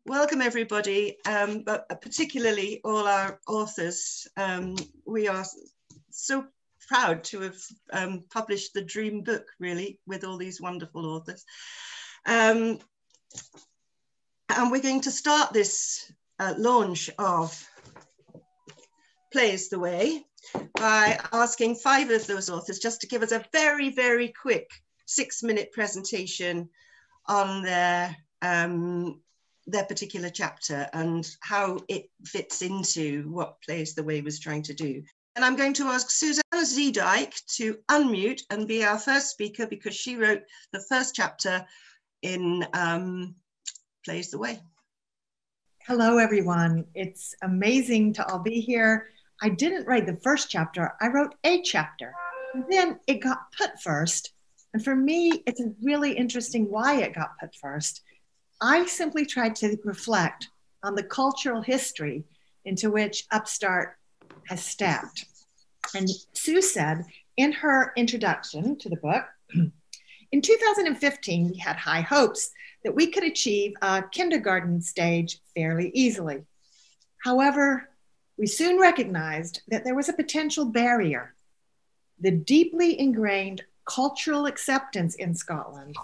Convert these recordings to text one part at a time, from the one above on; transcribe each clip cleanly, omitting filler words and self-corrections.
welcome everybody, but particularly all our authors. We are so proud to have published the dream book, really, with all these wonderful authors. And we're going to start this launch of Play is the Way by asking 5 of those authors just to give us a very, very quick 6-minute presentation on their particular chapter and how it fits into what Play is the Way was trying to do. And I'm going to ask Susanna Zedijk to unmute and be our first speaker because she wrote the first chapter in Play is the Way. Hello, everyone. It's amazing to all be here. I didn't write the first chapter. I wrote a chapter. And then it got put first. And for me, it's really interesting why it got put first. I simply tried to reflect on the cultural history into which Upstart has stepped. And Sue said in her introduction to the book, in 2015, we had high hopes that we could achieve a kindergarten stage fairly easily. However, we soon recognized that there was a potential barrier. The deeply ingrained cultural acceptance in Scotland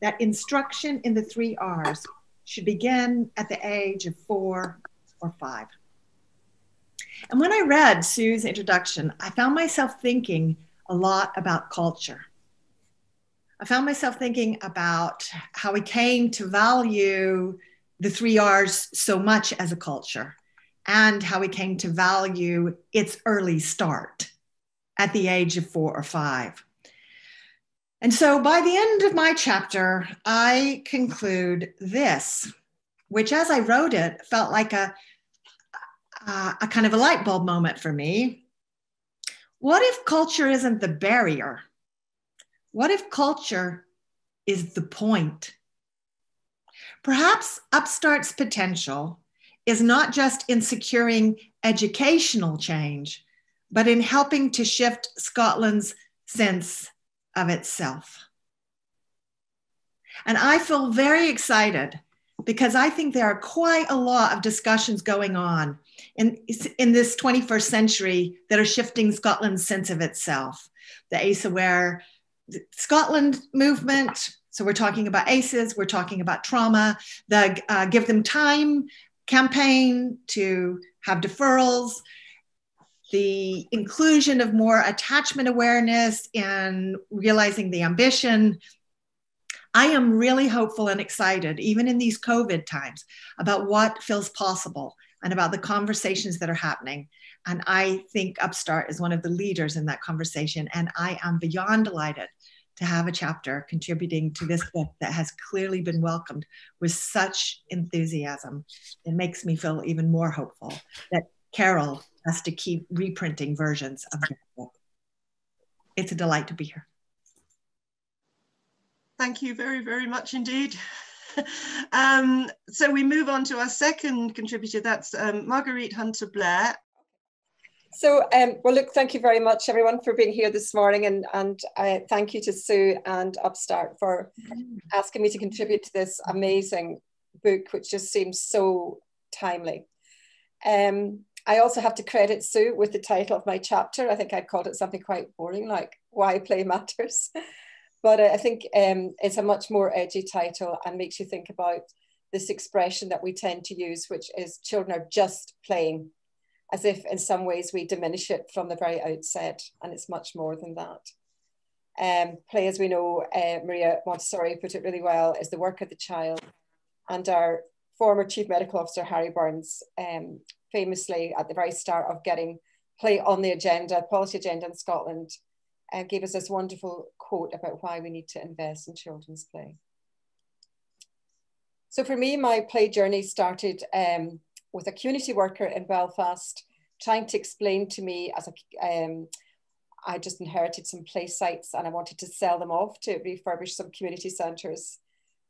that instruction in the 3 R's should begin at the age of 4 or 5. And when I read Sue's introduction, I found myself thinking a lot about culture. I found myself thinking about how we came to value the 3 R's so much as a culture and how we came to value its early start at the age of 4 or 5. And so by the end of my chapter, I conclude this, which as I wrote it, felt like a kind of a light bulb moment for me. What if culture isn't the barrier? What if culture is the point? Perhaps Upstart's potential is not just in securing educational change, but in helping to shift Scotland's sense of itself. And I feel very excited because I think there are quite a lot of discussions going on in this 21st century that are shifting Scotland's sense of itself. The ACE Aware Scotland movement, so we're talking about ACEs, we're talking about trauma, the Give Them Time campaign to have deferrals, the inclusion of more attachment awareness and realizing the ambition. I am really hopeful and excited, even in these COVID times, about what feels possible and about the conversations that are happening. And I think Upstart is one of the leaders in that conversation. And I am beyond delighted to have a chapter contributing to this book that has clearly been welcomed with such enthusiasm. It makes me feel even more hopeful that Carol has to keep reprinting versions of the book. It's a delight to be here. Thank you very, very much indeed. So we move on to our second contributor, that's Marguerite Hunter-Blair. So, well, look, thank you very much, everyone, for being here this morning. And thank you to Sue and Upstart for asking me to contribute to this amazing book, which just seems so timely. I also have to credit Sue with the title of my chapter. I think I'd called it something quite boring, like Why Play Matters. But I think it's a much more edgy title and makes you think about this expression that we tend to use, which is children are just playing, as if in some ways we diminish it from the very outset, and it's much more than that. Play, as we know, Maria Montesson put it really well, is the work of the child. And our former Chief Medical Officer, Harry Burns, famously at the very start of getting play on the agenda, policy agenda in Scotland, gave us this wonderful quote about why we need to invest in children's play. So for me, my play journey started with a community worker in Belfast trying to explain to me as I just inherited some play sites and I wanted to sell them off to refurbish some community centres.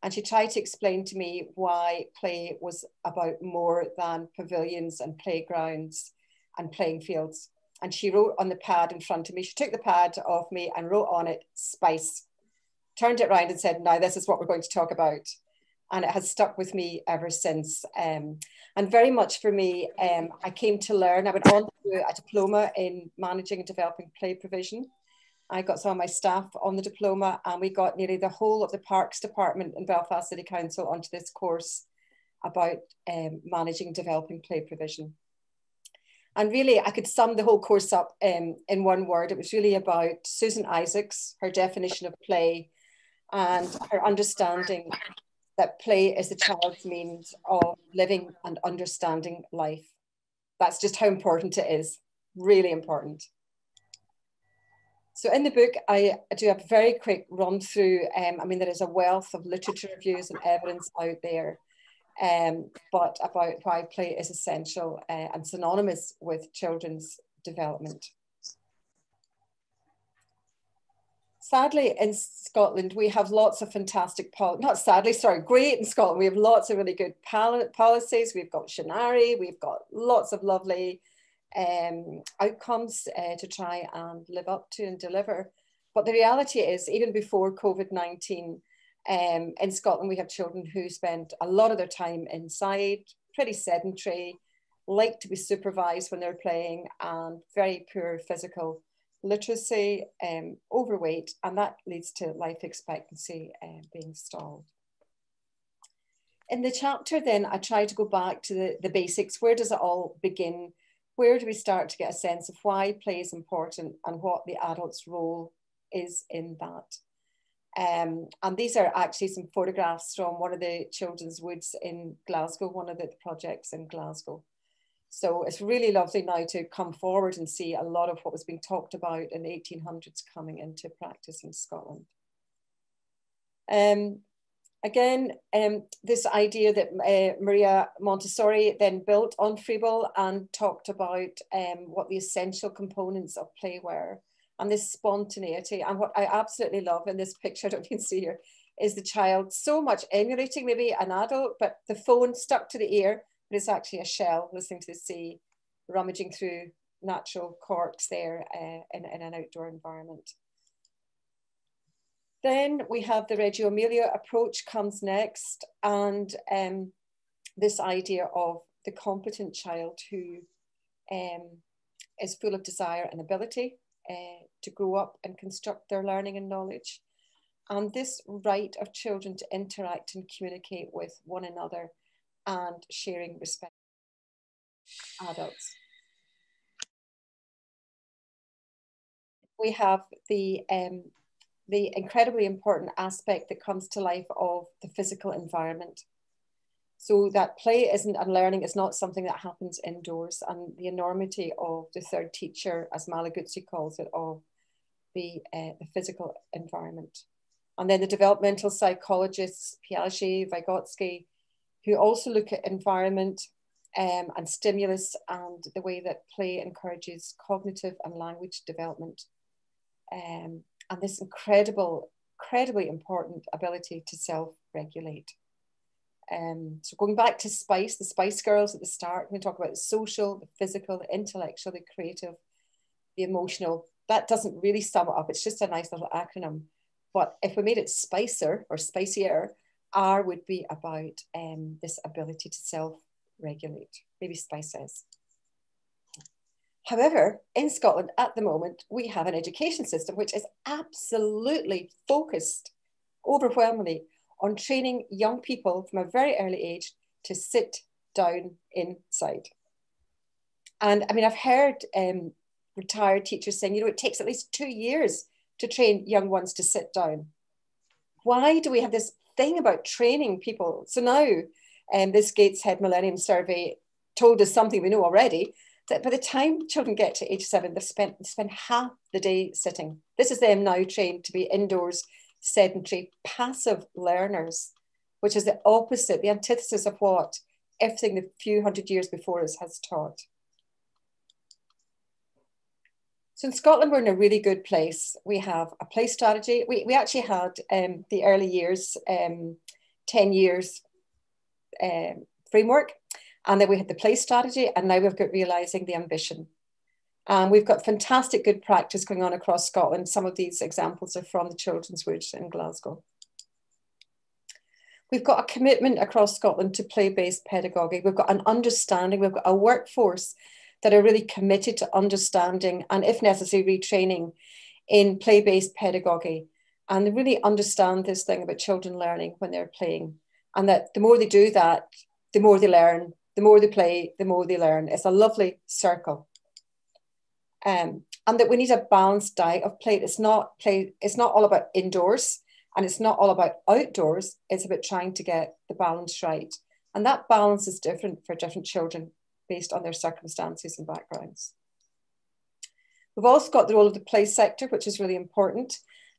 And she tried to explain to me why play was about more than pavilions and playgrounds and playing fields. And she wrote on the pad in front of me, she took the pad off me and wrote on it, spice, turned it around and said, now this is what we're going to talk about. and it has stuck with me ever since. And very much for me, I came to learn, I went on to do a diploma in managing and developing play provision. I got some of my staff on the diploma, and we got nearly the whole of the Parks Department in Belfast City Council onto this course about managing and developing play provision. And really, I could sum the whole course up in one word. It was really about Susan Isaacs, her definition of play, and her understanding that play is the child's means of living and understanding life. That's just how important it is, really important. So in the book, I do a very quick run through. I mean, there is a wealth of literature reviews and evidence out there, but about why play is essential and synonymous with children's development. Sadly, in Scotland, we have lots of fantastic, great in Scotland. We have lots of really good policies. We've got Shinari, we've got lots of lovely outcomes to try and live up to and deliver. But the reality is, even before COVID-19, in Scotland, we have children who spend a lot of their time inside, pretty sedentary, like to be supervised when they're playing, and very poor physical literacy, overweight, and that leads to life expectancy being stalled. In the chapter then, I try to go back to the basics. Where does it all begin? Where do we start to get a sense of why play is important and what the adult's role is in that? And these are actually some photographs from one of the children's woods in Glasgow, one of the projects in Glasgow. So it's really lovely now to come forward and see a lot of what was being talked about in the 1800s coming into practice in Scotland. Again, this idea that Maria Montessori then built on Froebel and talked about what the essential components of play were, and this spontaneity. And what I absolutely love in this picture, I don't know if you can see here, is the child so much emulating maybe an adult, but the phone stuck to the ear, but it's actually a shell listening to the sea, rummaging through natural corks there in an outdoor environment. Then we have the Reggio Emilia approach comes next, and this idea of the competent child who is full of desire and ability to grow up and construct their learning and knowledge. And this right of children to interact and communicate with one another and sharing respect with adults. We have the incredibly important aspect that comes to life of the physical environment. So that play isn't, and learning is not something that happens indoors, and the enormity of the third teacher, as Malaguzzi calls it, of the physical environment. And then the developmental psychologists, Piaget, Vygotsky, who also look at environment and stimulus and the way that play encourages cognitive and language development. And this incredibly important ability to self-regulate. So going back to Spice, the Spice Girls at the start, we talk about the social, the physical, the intellectual, the creative, the emotional. That doesn't really sum it up. It's just a nice little acronym. But if we made it Spicer or Spicier, R would be about this ability to self-regulate, maybe Spices. However, in Scotland at the moment, we have an education system which is absolutely focused overwhelmingly on training young people from a very early age to sit down inside. And I mean, I've heard retired teachers saying, you know, it takes at least 2 years to train young ones to sit down. Why do we have this thing about training people? So now this Gateshead Millennium Survey told us something we know already, that by the time children get to age 7, they spend half the day sitting. This is them now trained to be indoors, sedentary, passive learners, which is the opposite, the antithesis of what everything the few hundred years before us has taught. So in Scotland, we're in a really good place. We have a play strategy. We actually had the early years, 10 years framework, and then we had the play strategy, and now we've got realising the ambition. We've got fantastic good practice going on across Scotland. Some of these examples are from the Children's Woods in Glasgow. We've got a commitment across Scotland to play-based pedagogy. We've got an understanding, we've got a workforce that are really committed to understanding and, if necessary, retraining in play-based pedagogy. And they really understand this thing about children learning when they're playing. And that the more they do that, the more they learn, the more they play, the more they learn. It's a lovely circle. And that we need a balanced diet of play. It's not all about indoors, and it's not all about outdoors. It's about trying to get the balance right. And that balance is different for different children based on their circumstances and backgrounds. We've also got the role of the play sector, which is really important.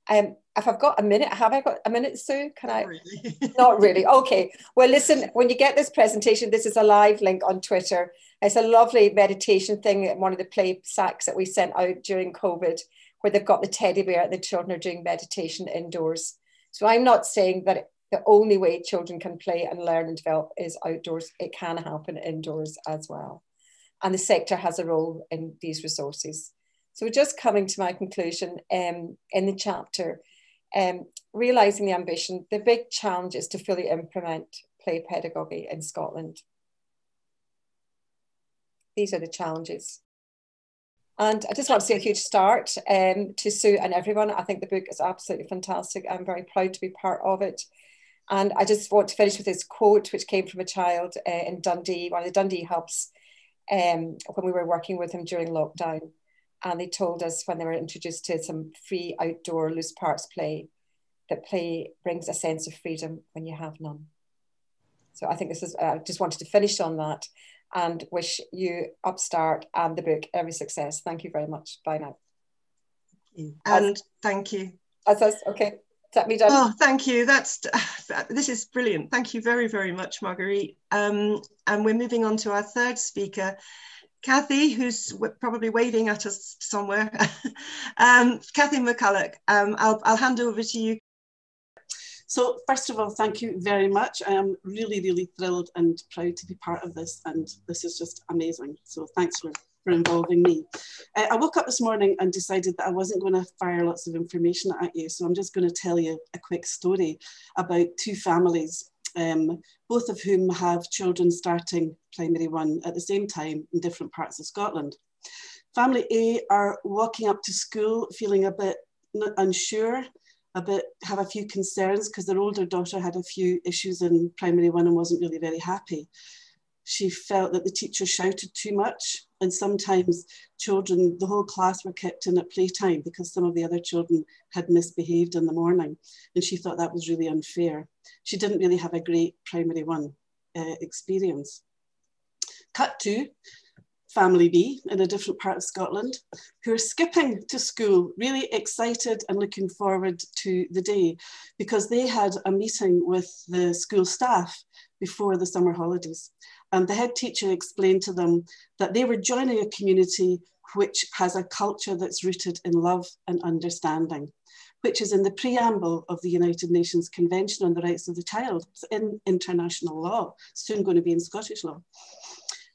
If I've got a minute, have I got a minute, Sue? Can I? Not really. Not really. Okay. Well, listen, when you get this presentation, this is a live link on Twitter. It's a lovely meditation thing, one of the play sacks that we sent out during COVID, where they've got the teddy bear and the children are doing meditation indoors. So I'm not saying that the only way children can play and learn and develop is outdoors. It can happen indoors as well. And the sector has a role in these resources. So just coming to my conclusion in the chapter, realising the ambition, the big challenge is to fully implement play pedagogy in Scotland. These are the challenges. And I just want to say a huge start to Sue and everyone. I think the book is absolutely fantastic. I'm very proud to be part of it. And I just want to finish with this quote, which came from a child in Dundee, one of the Dundee hubs, when we were working with him during lockdown. And they told us when they were introduced to some free outdoor loose parts play, that play brings a sense of freedom when you have none. So I think this is, I just wanted to finish on that and wish you, Upstart and the book, every success. Thank you very much. Bye now. And thank you. Okay, is that me done? Oh, thank you. This is brilliant. Thank you very, very much, Marguerite. And we're moving on to our third speaker, Kathy, who's probably waving at us somewhere. Kathy McCulloch, I'll hand over to you. So first of all, thank you very much. I am really, really thrilled and proud to be part of this, and this is just amazing. So thanks for involving me. I woke up this morning and decided that I wasn't going to fire lots of information at you, so I'm just going to tell you a quick story about two families, both of whom have children starting primary one at the same time in different parts of Scotland. Family A are walking up to school feeling a bit unsure, have a few concerns because their older daughter had a few issues in primary one and wasn't really very happy. She felt that the teacher shouted too much, and sometimes children, the whole class were kept in at playtime because some of the other children had misbehaved in the morning, and she thought that was really unfair. She didn't really have a great primary one experience. Cut to Family B in a different part of Scotland, who are skipping to school, really excited and looking forward to the day because they had a meeting with the school staff before the summer holidays. And the head teacher explained to them that they were joining a community which has a culture that's rooted in love and understanding, which is in the preamble of the United Nations Convention on the Rights of the Child. It's in international law, soon going to be in Scottish law.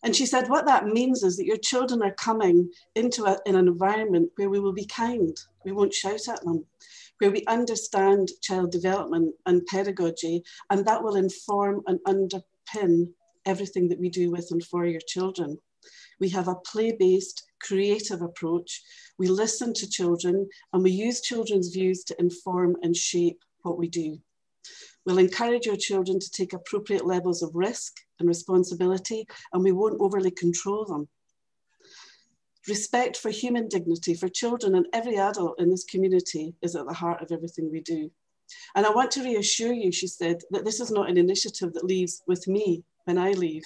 And she said, what that means is that your children are coming into an environment where we will be kind, we won't shout at them, where we understand child development and pedagogy, and that will inform and underpin everything that we do with and for your children. We have a play-based, creative approach. We listen to children and we use children's views to inform and shape what we do. We'll encourage your children to take appropriate levels of risk and responsibility, and we won't overly control them. Respect for human dignity for children and every adult in this community is at the heart of everything we do. And I want to reassure you, she said, that this is not an initiative that leaves with me when I leave.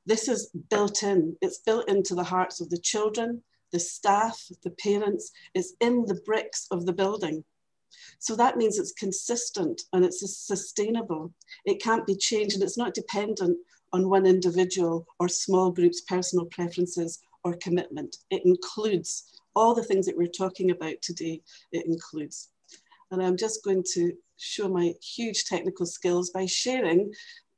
This is built in. It's built into the hearts of the children, the staff, the parents. It's in the bricks of the building. So that means it's consistent and it's sustainable. It can't be changed, and it's not dependent on one individual or small groups' personal preferences or commitment. It includes all the things that we're talking about today. It includes. And I'm just going to show my huge technical skills by sharing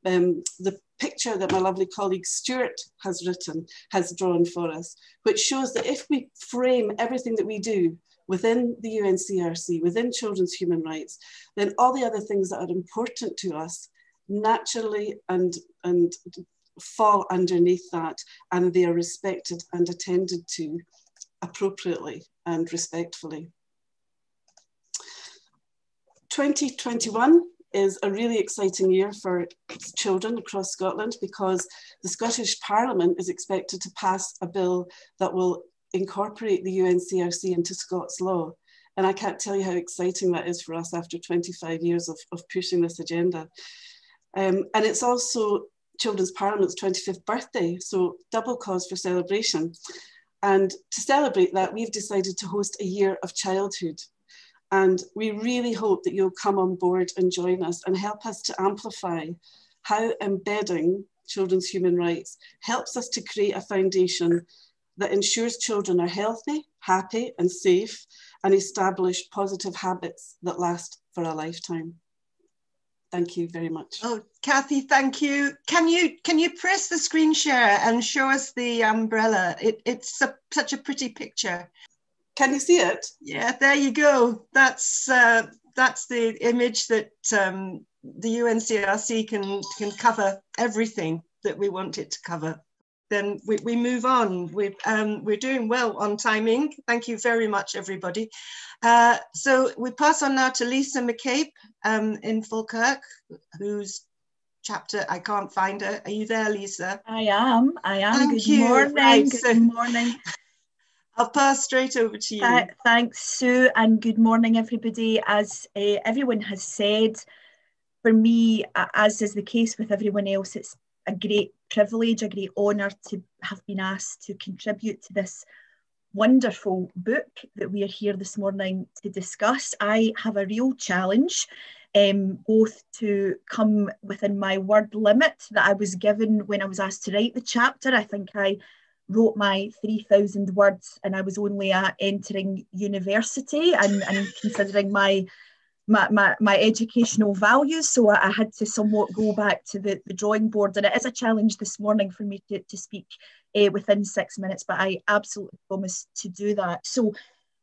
the picture that my lovely colleague Stuart has drawn for us, which shows that if we frame everything that we do within the UNCRC, within children's human rights, then all the other things that are important to us naturally and fall underneath that, and they are respected and attended to appropriately and respectfully. 2021 is a really exciting year for children across Scotland, because the Scottish Parliament is expected to pass a bill that will incorporate the UNCRC into Scots law. And I can't tell you how exciting that is for us after 25 years of pushing this agenda. And it's also Children's Parliament's 25th birthday, so double cause for celebration. And to celebrate that, we've decided to host a year of childhood. And we really hope that you'll come on board and join us and help us to amplify how embedding children's human rights helps us to create a foundation that ensures children are healthy, happy, and safe, and establish positive habits that last for a lifetime. Thank you very much. Oh, Kathy, thank you. Can you press the screen share and show us the umbrella? It's such a pretty picture. Can you see it? Yeah, there you go. That's the image that the UNCRC can cover everything that we want it to cover. Then we move on. We're doing well on timing. Thank you very much, everybody. So we pass on now to Lisa McCabe in Falkirk, whose chapter, I can't find her. Are you there, Lisa? I am. Thank Good you. morning. Right, Good morning. I'll pass straight over to you. Thanks, Sue, and good morning, everybody. As everyone has said, for me, as is the case with everyone else, it's a great privilege, a great honour to have been asked to contribute to this wonderful book that we are here this morning to discuss. I have a real challenge, both to come within my word limit that I was given when I was asked to write the chapter. I think I wrote my 3,000 words and I was only entering university and considering my educational values, so I had to somewhat go back to the drawing board, and it is a challenge this morning for me to speak within 6 minutes, but I absolutely promise to do that. So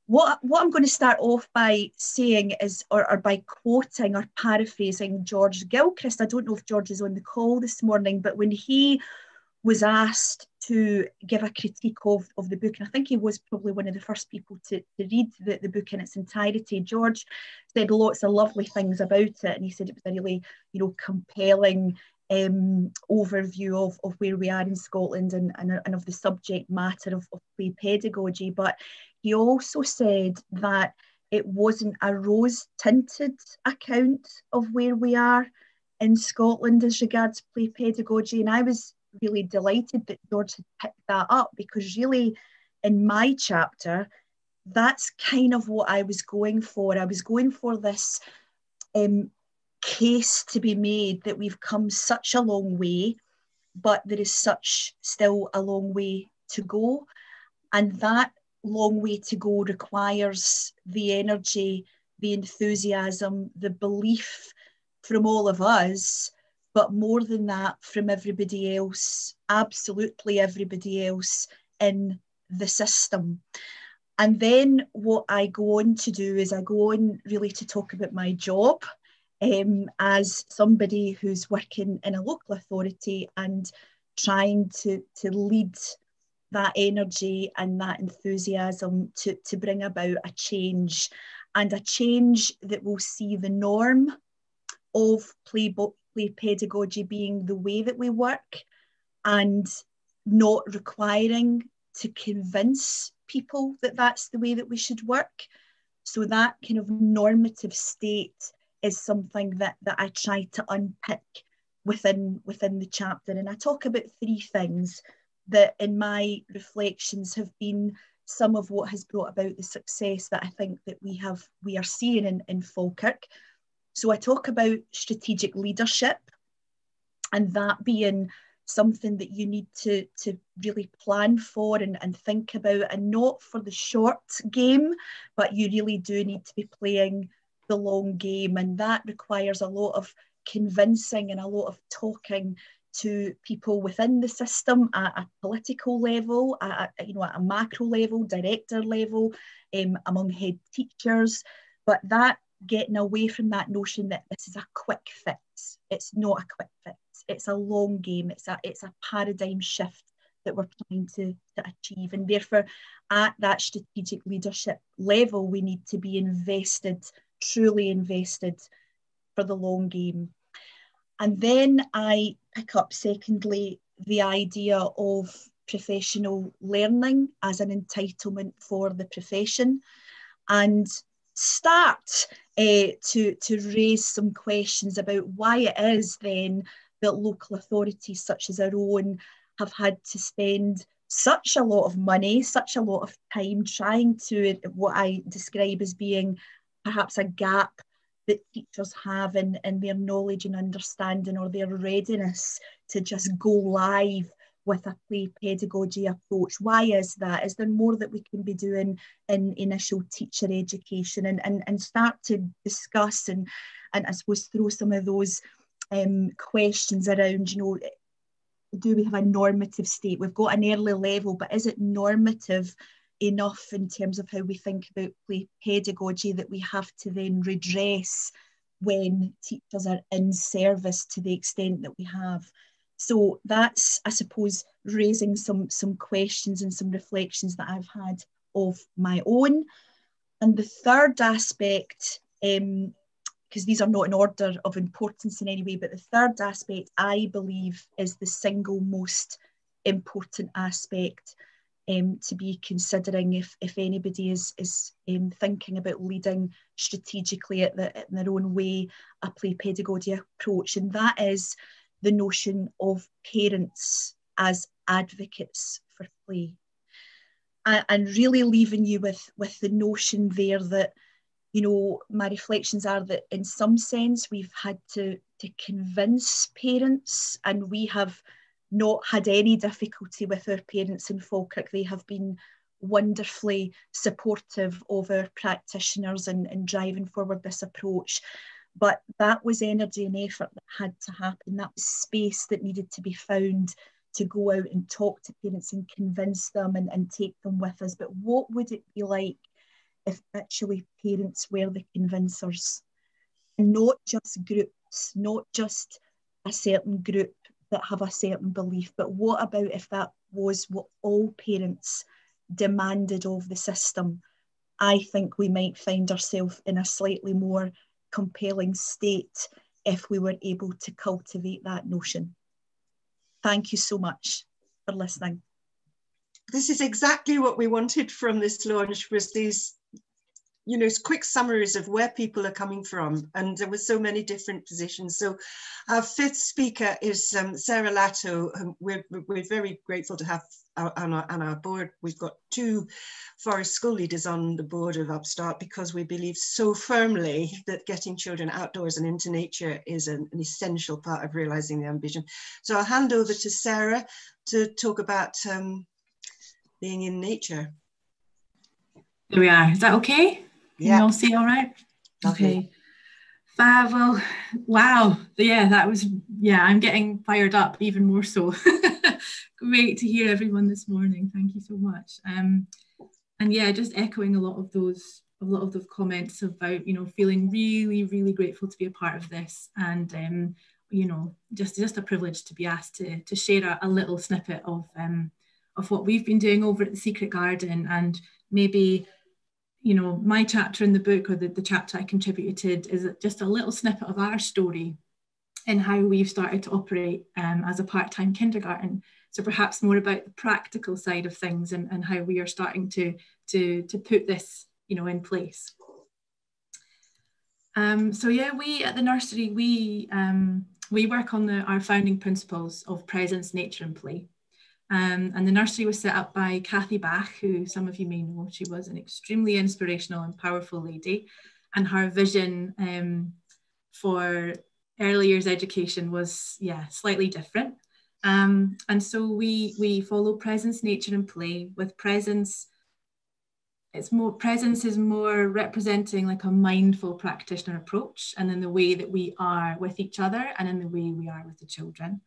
what I'm going to start off by saying is, or by quoting or paraphrasing George Gilchrist. I don't know if George is on the call this morning, but when he was asked to give a critique of the book, and I think he was probably one of the first people to read the book in its entirety, George said lots of lovely things about it, and he said it was a really, compelling overview of where we are in Scotland and of the subject matter of play pedagogy. But he also said that it wasn't a rose-tinted account of where we are in Scotland as regards play pedagogy, and I was really delighted that George had picked that up, because really in my chapter that's kind of what I was going for. I was going for this case to be made that we've come such a long way, but there is still a long way to go, and that long way to go requires the energy, the enthusiasm, the belief from all of us, but more than that, from everybody else, absolutely everybody else in the system. And then what I go on to do is I go on really to talk about my job as somebody who's working in a local authority and trying to lead that energy and that enthusiasm to bring about a change, and a change that will see the norm of play pedagogy being the way that we work, and not requiring to convince people that that's the way that we should work. So that kind of normative state is something that I try to unpick within the chapter. And I talk about three things that in my reflections have been some of what has brought about the success that I think that we are seeing in Falkirk. So I talk about strategic leadership, and that being something that you need to really plan for and think about, and not for the short game, but you really do need to be playing the long game, and that requires a lot of convincing and a lot of talking to people within the system at a political level, at a macro level, director level, among head teachers. But that getting away from that notion that this is a quick fix. It's not a quick fix. It's a long game. It's a paradigm shift that we're trying to achieve. And therefore, at that strategic leadership level, we need to be invested, truly invested for the long game. And then I pick up, secondly, the idea of professional learning as an entitlement for the profession, and start to raise some questions about why it is then that local authorities such as our own have had to spend such a lot of money, such a lot of time trying to, what I describe as being perhaps a gap that teachers have in their knowledge and understanding, or their readiness to just go live with a play pedagogy approach. Why is that? Is there more that we can be doing in initial teacher education, and start to discuss and I suppose throw some of those questions around, you know, do we have a normative state? We've got an early level, but is it normative enough in terms of how we think about play pedagogy that we have to then redress when teachers are in service to the extent that we have? So that's, I suppose, raising some questions and some reflections that I've had of my own. And the third aspect, because these are not in order of importance in any way, but the third aspect I believe is the single most important aspect to be considering if anybody is thinking about leading strategically in their own way a play pedagogy approach, and that is the notion of parents as advocates for play. And really leaving you with the notion there that, you know, my reflections are that in some sense we've had to convince parents, and we have not had any difficulty with our parents in Falkirk. They have been wonderfully supportive of our practitioners and driving forward this approach. But that was energy and effort that had to happen. That was space that needed to be found to go out and talk to parents and convince them and take them with us. But what would it be like if actually parents were the convincers? And not just groups, not just a certain group that have a certain belief, but what about if that was what all parents demanded of the system? I think we might find ourselves in a slightly more compelling state if we were able to cultivate that notion. Thank you so much for listening. This is exactly what we wanted from this launch, was these, you know, quick summaries of where people are coming from, and there were so many different positions. So our fifth speaker is Sarah Latto. We're very grateful to have on our board. We've got 2 forest school leaders on the board of Upstart because we believe so firmly that getting children outdoors and into nature is an essential part of realising the ambition. So I'll hand over to Sarah to talk about being in nature. There we are. Is that okay? Can you all see all right? Lovely. Okay. Fab. Well, wow. Yeah, that was, I'm getting fired up even more so. Great to hear everyone this morning. Thank you so much. And yeah, just echoing a lot of those comments about, you know, feeling really, really grateful to be a part of this, and you know, just a privilege to be asked to share a little snippet of what we've been doing over at the Secret Garden, and maybe, you know, my chapter in the book, or the chapter I contributed, is just a little snippet of our story and how we've started to operate as a part-time kindergarten. So perhaps more about the practical side of things and how we are starting to put this, you know, in place. So yeah, we at the nursery, we work on our founding principles of presence, nature and play. And the nursery was set up by Kathy Bach, who some of you may know. She was an extremely inspirational and powerful lady, and her vision for early years education was, slightly different. And so we follow presence, nature and play. With presence, presence is more representing like a mindful practitioner approach, and in the way that we are with each other and in the way we are with the children.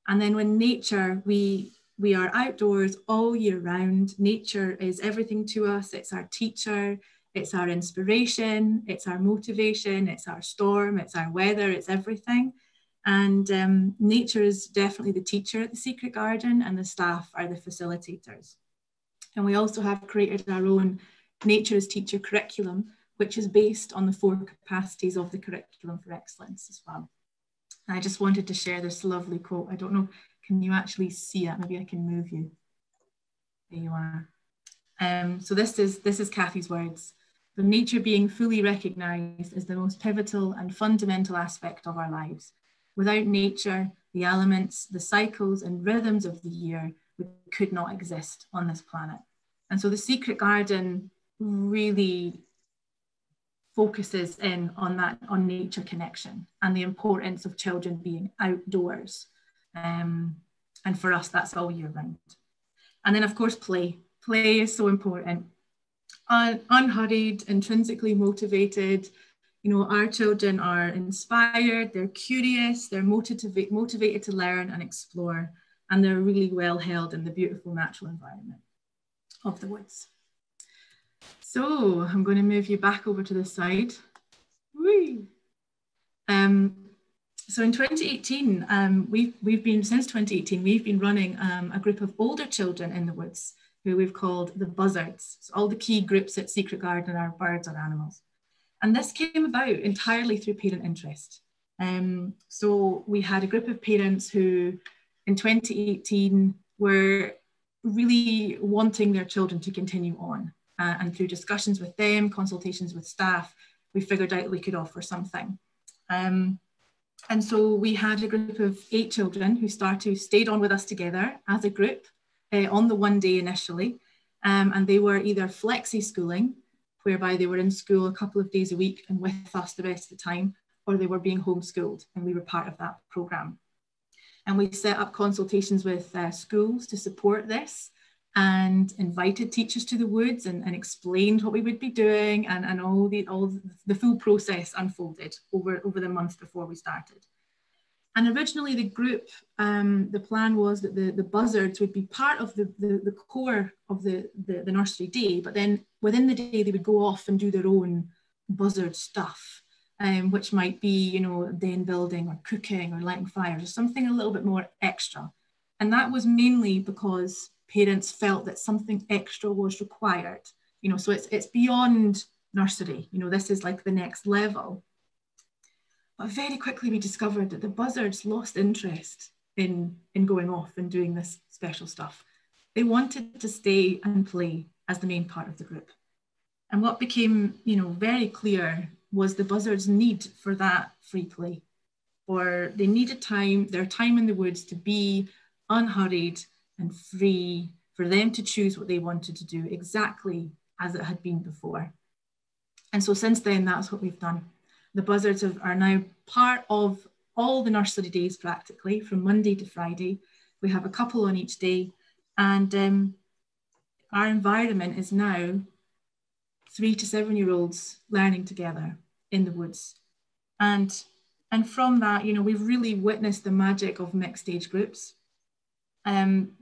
And then when nature, we are outdoors all year round. Nature is everything to us. It's our teacher, It's our inspiration, it's our motivation, it's our storm, it's our weather, it's everything. And nature is definitely the teacher at the Secret Garden, and the staff are the facilitators. And we also have created our own Nature as Teacher curriculum, which is based on the 4 capacities of the Curriculum for Excellence as well. And I just wanted to share this lovely quote. I don't know, can you actually see it? Maybe I can move you. There you are. So this is Kathy's words. The nature being fully recognised is the most pivotal and fundamental aspect of our lives. Without nature, the elements, the cycles and rhythms of the year could not exist on this planet. And so the Secret Garden really focuses in on nature connection and the importance of children being outdoors. And for us, that's all year round. And then of course, play. Play is so important. Unhurried, intrinsically motivated. You know, our children are inspired, they're curious, they're motivated to learn and explore, and they're really well held in the beautiful natural environment of the woods. So I'm going to move you back over to this side. Whee! So in 2018, since 2018, we've been running a group of older children in the woods who we've called the buzzards. So all the key groups at Secret Garden are birds or animals. And this came about entirely through parent interest. So we had a group of parents who in 2018 were really wanting their children to continue on. And through discussions with them, consultations with staff, we figured out we could offer something. And so we had a group of 8 children who stayed on with us together as a group on the one day initially. And they were either flexi schooling, whereby they were in school a couple of days a week and with us the rest of the time, or they were being homeschooled, and we were part of that programme. And we set up consultations with schools to support this, and invited teachers to the woods and explained what we would be doing, and all the full process unfolded over the months before we started. And originally the group, the plan was that the buzzards would be part of the core of the nursery day, but then within the day they would go off and do their own buzzard stuff, which might be, you know, den building or cooking or lighting fires or something a little bit more extra. And that was mainly because parents felt that something extra was required, you know, so it's beyond nursery, you know, this is like the next level. But very quickly we discovered that the buzzards lost interest in going off and doing this special stuff. They wanted to stay and play as the main part of the group. And what became, you know, very clear was the buzzards' need for that free play, or they needed their time in the woods to be unhurried and free, for them to choose what they wanted to do exactly as it had been before. And so since then, that's what we've done. The buzzards are now part of all the nursery days practically, from Monday to Friday. We have a couple on each day, and our environment is now 3 to 7-year-olds learning together in the woods. And from that, you know, we've really witnessed the magic of mixed age groups.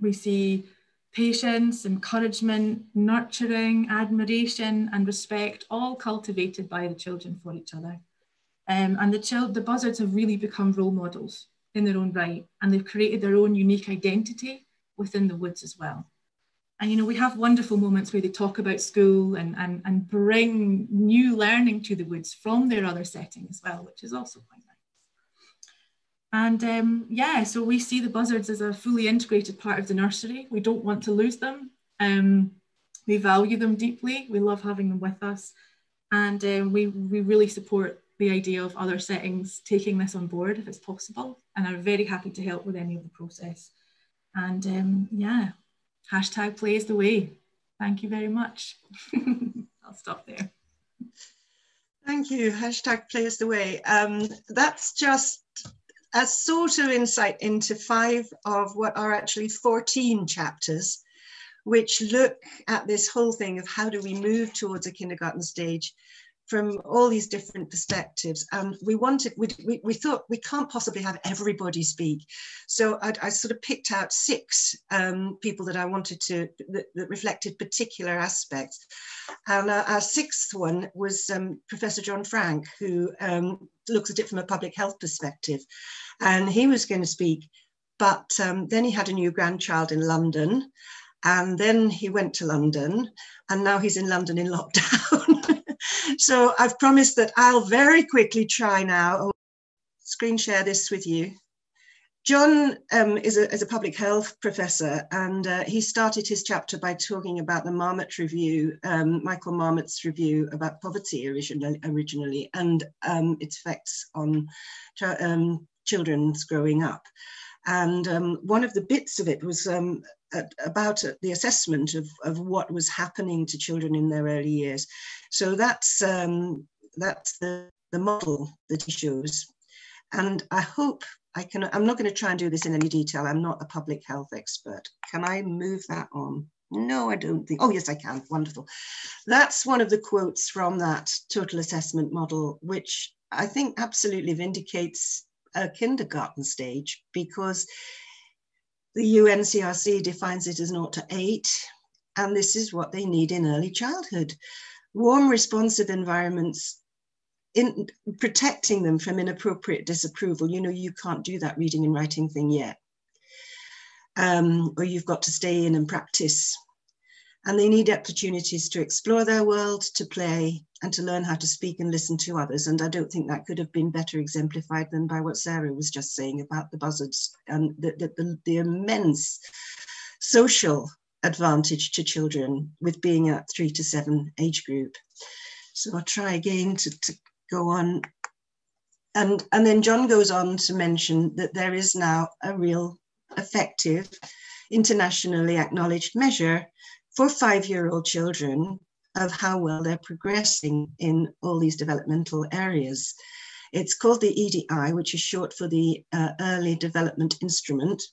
We see patience, encouragement, nurturing, admiration and respect, all cultivated by the children for each other. And the buzzards have really become role models in their own right, and they've created their own unique identity within the woods as well. And, you know, we have wonderful moments where they talk about school and bring new learning to the woods from their other setting as well, which is also quite nice. And yeah, so we see the buzzards as a fully integrated part of the nursery. We don't want to lose them. We value them deeply. We love having them with us. And we really support the idea of other settings taking this on board if it's possible, and are very happy to help with any of the process. And yeah, hashtag play is the way. Thank you very much. I'll stop there. Thank you. Hashtag play is the way. That's just a sort of insight into 5 of what are actually 14 chapters, which look at this whole thing of how do we move towards a kindergarten stage from all these different perspectives, and we thought we can't possibly have everybody speak, so I sort of picked out 6 people that I wanted to that reflected particular aspects, and our 6th one was Professor John Frank, who looks at it from a public health perspective, and he was going to speak, but then he had a new grandchild in London, and then he went to London, and now he's in London in lockdown. So I've promised that I'll very quickly try now, screen share this with you. John is a public health professor, and he started his chapter by talking about the Marmot review, Michael Marmot's review about poverty originally, and its effects on children's growing up. And one of the bits of it was about the assessment of what was happening to children in their early years. So that's the model that he shows. And I hope I'm not going to try and do this in any detail. I'm not a public health expert. Can I move that on? No, I don't think. Oh, yes, I can. Wonderful. That's one of the quotes from that total assessment model, which I think absolutely vindicates a kindergarten stage, because the UNCRC defines it as 0 to 8, and this is what they need in early childhood. Warm, responsive environments, in protecting them from inappropriate disapproval. You know, you can't do that reading and writing thing yet, or you've got to stay in and practice. And they need opportunities to explore their world, to play, and to learn how to speak and listen to others. And I don't think that could have been better exemplified than by what Sarah was just saying about the buzzards and the immense social advantage to children with being at 3 to 7 age group. So I'll try again to go on. And then John goes on to mention that there is now a real effective, internationally acknowledged measure for 5-year-old children of how well they're progressing in all these developmental areas. It's called the EDI, which is short for the Early Development Instrument.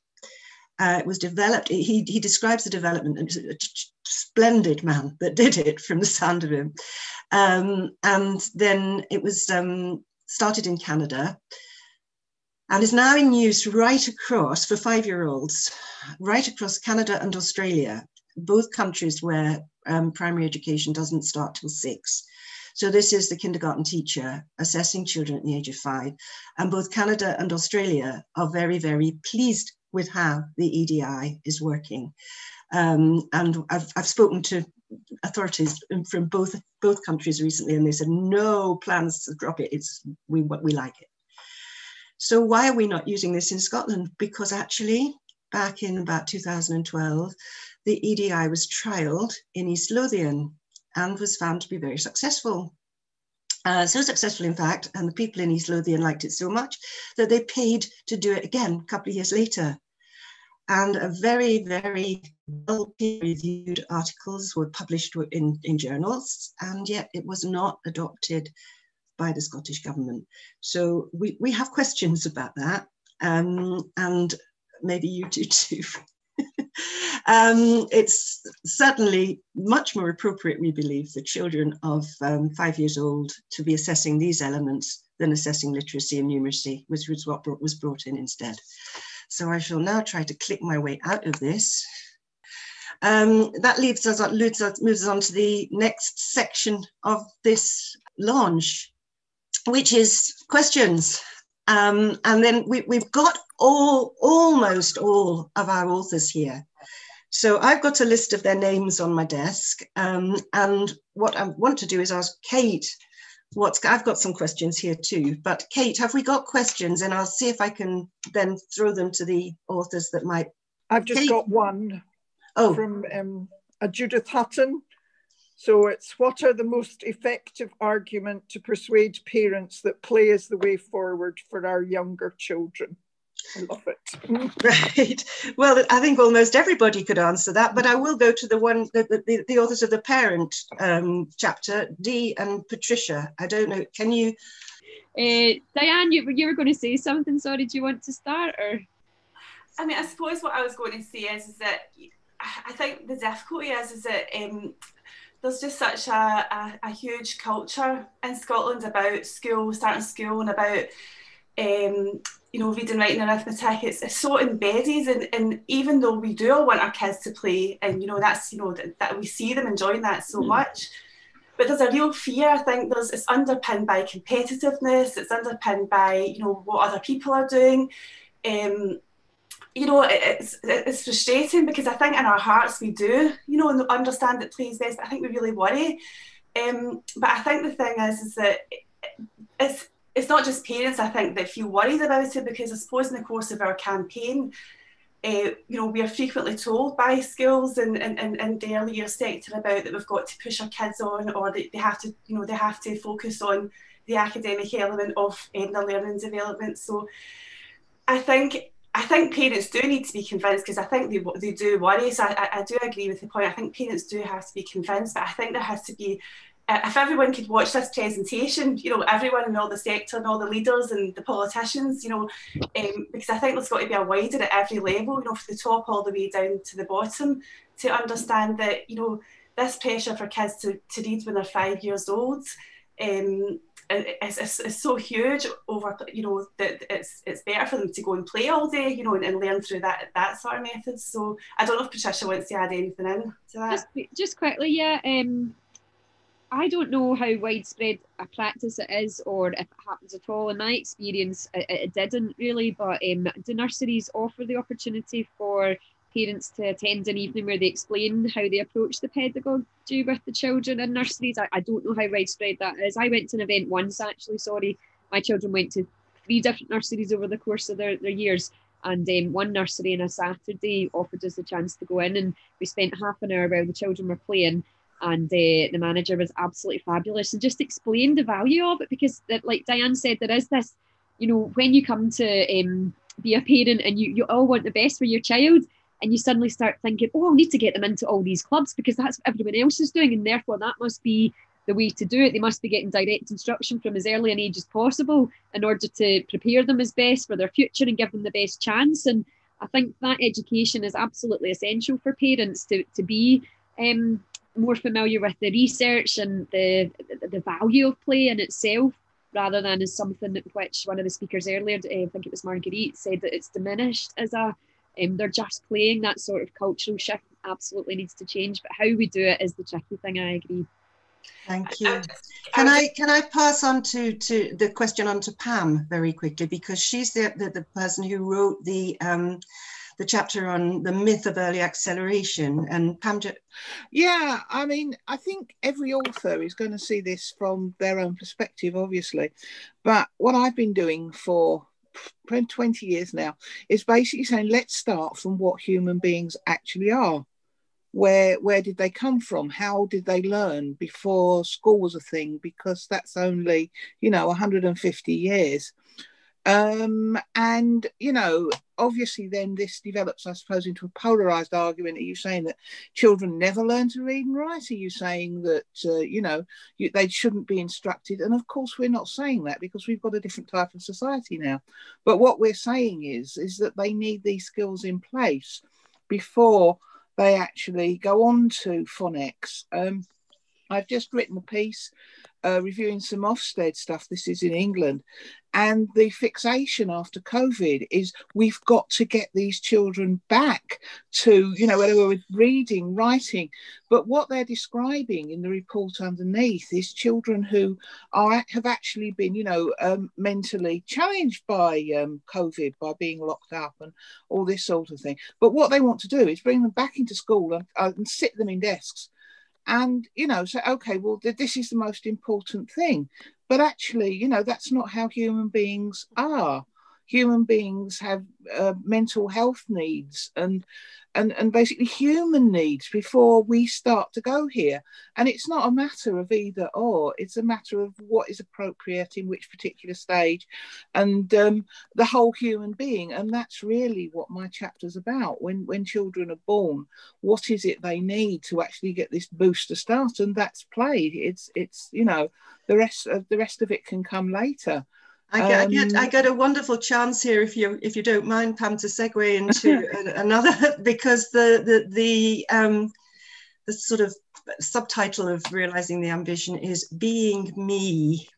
It was developed, he describes the development as a splendid man that did it, from the sound of him. And then it was started in Canada and is now in use right across, for 5-year-olds, right across Canada and Australia, both countries where primary education doesn't start till 6. So this is the kindergarten teacher assessing children at the age of 5. And both Canada and Australia are very, very pleased with how the EDI is working. And I've spoken to authorities from both countries recently, and they said no plans to drop it. We like it. So why are we not using this in Scotland? Because actually, back in about 2012, the EDI was trialled in East Lothian and was found to be very successful. So successful, in fact, and the people in East Lothian liked it so much that they paid to do it again a couple of years later. And a very, very well peer-reviewed articles were published in journals, and yet it was not adopted by the Scottish government. So we have questions about that, and maybe you do too. It's certainly much more appropriate, we believe, for children of 5 years old to be assessing these elements than assessing literacy and numeracy, which was what was brought in instead. So I shall now try to click my way out of this. That moves us on to the next section of this launch, which is questions. And then we've got almost all of our authors here. So I've got a list of their names on my desk. And what I want to do is ask Kate, I've got some questions here too, but Kate, have we got questions? And I'll see if I can then throw them to the authors that might. I've just got one from a Judith Hutton. So it's, what are the most effective argument to persuade parents that play is the way forward for our younger children? I love it. Right. Well, I think almost everybody could answer that, but I will go to the authors of the parent chapter, Dee and Patricia. I don't know. Can you? Diane, you were going to say something. Sorry, do you want to start? Or? I mean, I suppose what I was going to say is that I think the difficulty is that there's just such a huge culture in Scotland about school, starting school, and about you know, reading, writing, arithmetic. It's so embedded, and even though we do all want our kids to play, and you know, that's, you know, that we see them enjoying that so much, but there's a real fear. I think it's underpinned by competitiveness. It's underpinned by, you know, what other people are doing. You know, it's frustrating, because I think in our hearts we do, you know, understand that play is best, but I think we really worry. But I think the thing is that it's not just parents, I think, that feel worried about it, because I suppose in the course of our campaign, you know, we are frequently told by schools and the early years sector about that we've got to push our kids on, or they have to, you know, they have to focus on the academic element of their learning development. So I think parents do need to be convinced, because I think they do worry. So I do agree with the point. I think parents do have to be convinced, but I think there has to be, if everyone could watch this presentation, you know, everyone in all the sector and all the leaders and the politicians, you know, because I think there's got to be a wider at every level, you know, from the top all the way down to the bottom, to understand that, you know, this pressure for kids to read when they're 5 years old, it's so huge over, you know, that it's better for them to go and play all day, you know, and learn through that sort of method. So I don't know if Patricia wants to add anything in to that. Just quickly, yeah. I don't know how widespread a practice it is, or if it happens at all. In my experience, it didn't really, but do nurseries offer the opportunity for parents to attend an evening where they explain how they approach the pedagogy with the children in nurseries? I don't know how widespread that is. I went to an event once, actually, my children went to 3 different nurseries over the course of their years, and one nursery on a Saturday offered us the chance to go in, and we spent half an hour while the children were playing, and the manager was absolutely fabulous and just explained the value of it, because like Diane said, there is this, you know, when you come to be a parent and you all want the best for your child, and you suddenly start thinking, oh, I'll need to get them into all these clubs because that's what everyone else is doing, and therefore that must be the way to do it. They must be getting direct instruction from as early an age as possible in order to prepare them as best for their future and give them the best chance. And I think that education is absolutely essential for parents to be more familiar with the research and the value of play in itself, rather than as something which one of the speakers earlier, I think it was Marguerite, said that it's diminished as they're just playing. That sort of cultural shift absolutely needs to change, but how we do it is the tricky thing. I agree. Thank you. Can I pass on to the question on to Pam very quickly, because she's the person who wrote the chapter on the myth of early acceleration. And Pam, yeah, I mean, I think every author is going to see this from their own perspective, obviously, but what I've been doing for 20 years now is basically saying, let's start from what human beings actually are. Where did they come from? How did they learn before school was a thing? Because that's only, 150 years. And, obviously then this develops, I suppose, into a polarized argument. Are you saying that children never learn to read and write? Are you saying that, they shouldn't be instructed? And of course, we're not saying that, because we've got a different type of society now. But what we're saying is that they need these skills in place before they actually go on to phonics. I've just written a piece reviewing some Ofsted stuff. This is in England. And the fixation after COVID is we've got to get these children back to, whether with reading, writing. But what they're describing in the report underneath is children who have actually been, mentally challenged by COVID, by being locked up and all this sort of thing. But what they want to do is bring them back into school and sit them in desks. And, say, okay, well, this is the most important thing. But actually, that's not how human beings are. Human beings have mental health needs and basically human needs before we start to go here. And it's not a matter of either or, it's a matter of what is appropriate in which particular stage, and the whole human being. And that's really what my chapter's about. When children are born, what is it they need to actually get this booster start? And that's play. It's the rest of it can come later. I get a wonderful chance here, if you don't mind, Pam, to segue into another, because the sort of subtitle of Realizing the Ambition is Being Me.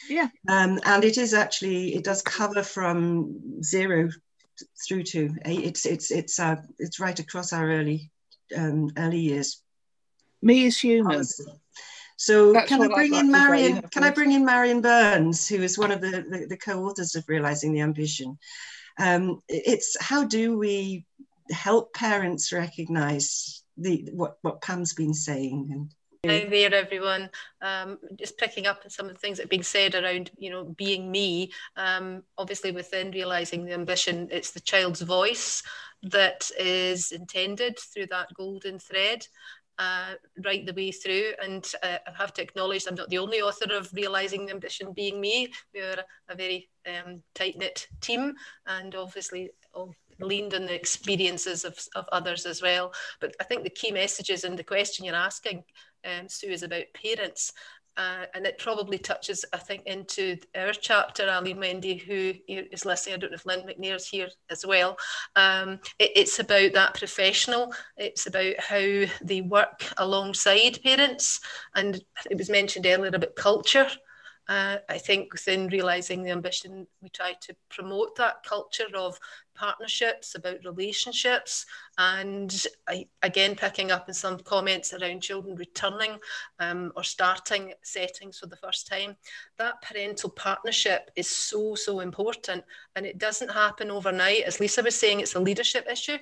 Yeah. And it is actually, it does cover from 0 through to 8. It's right across our early years. Me is human. So That's can I bring in Marion? Can I first. bring in Marion Burns, who is one of the co-authors of Realizing the Ambition? It's how do we help parents recognise what Pam's been saying? And hi there, everyone. Just picking up on some of the things that are being said around, you know, being me. Obviously, within Realising the Ambition, it's the child's voice that is intended through that golden thread. Right the way through, and I have to acknowledge I'm not the only author of Realising the Ambition, Being Me. We're a very tight-knit team, and obviously all leaned on the experiences of others as well. But I think the key messages in the question you're asking, Sue, is about parents. And it probably touches, I think, into our chapter, Ali Mendy, who is listening. I don't know if Lynn McNair's here as well. It's about that professional. It's about how they work alongside parents. And it was mentioned earlier about culture. I think within Realising the Ambition, we try to promote that culture of partnerships, about relationships, and again, picking up on some comments around children returning or starting settings for the first time. That parental partnership is so, so important, and it doesn't happen overnight. As Lisa was saying, it's a leadership issue.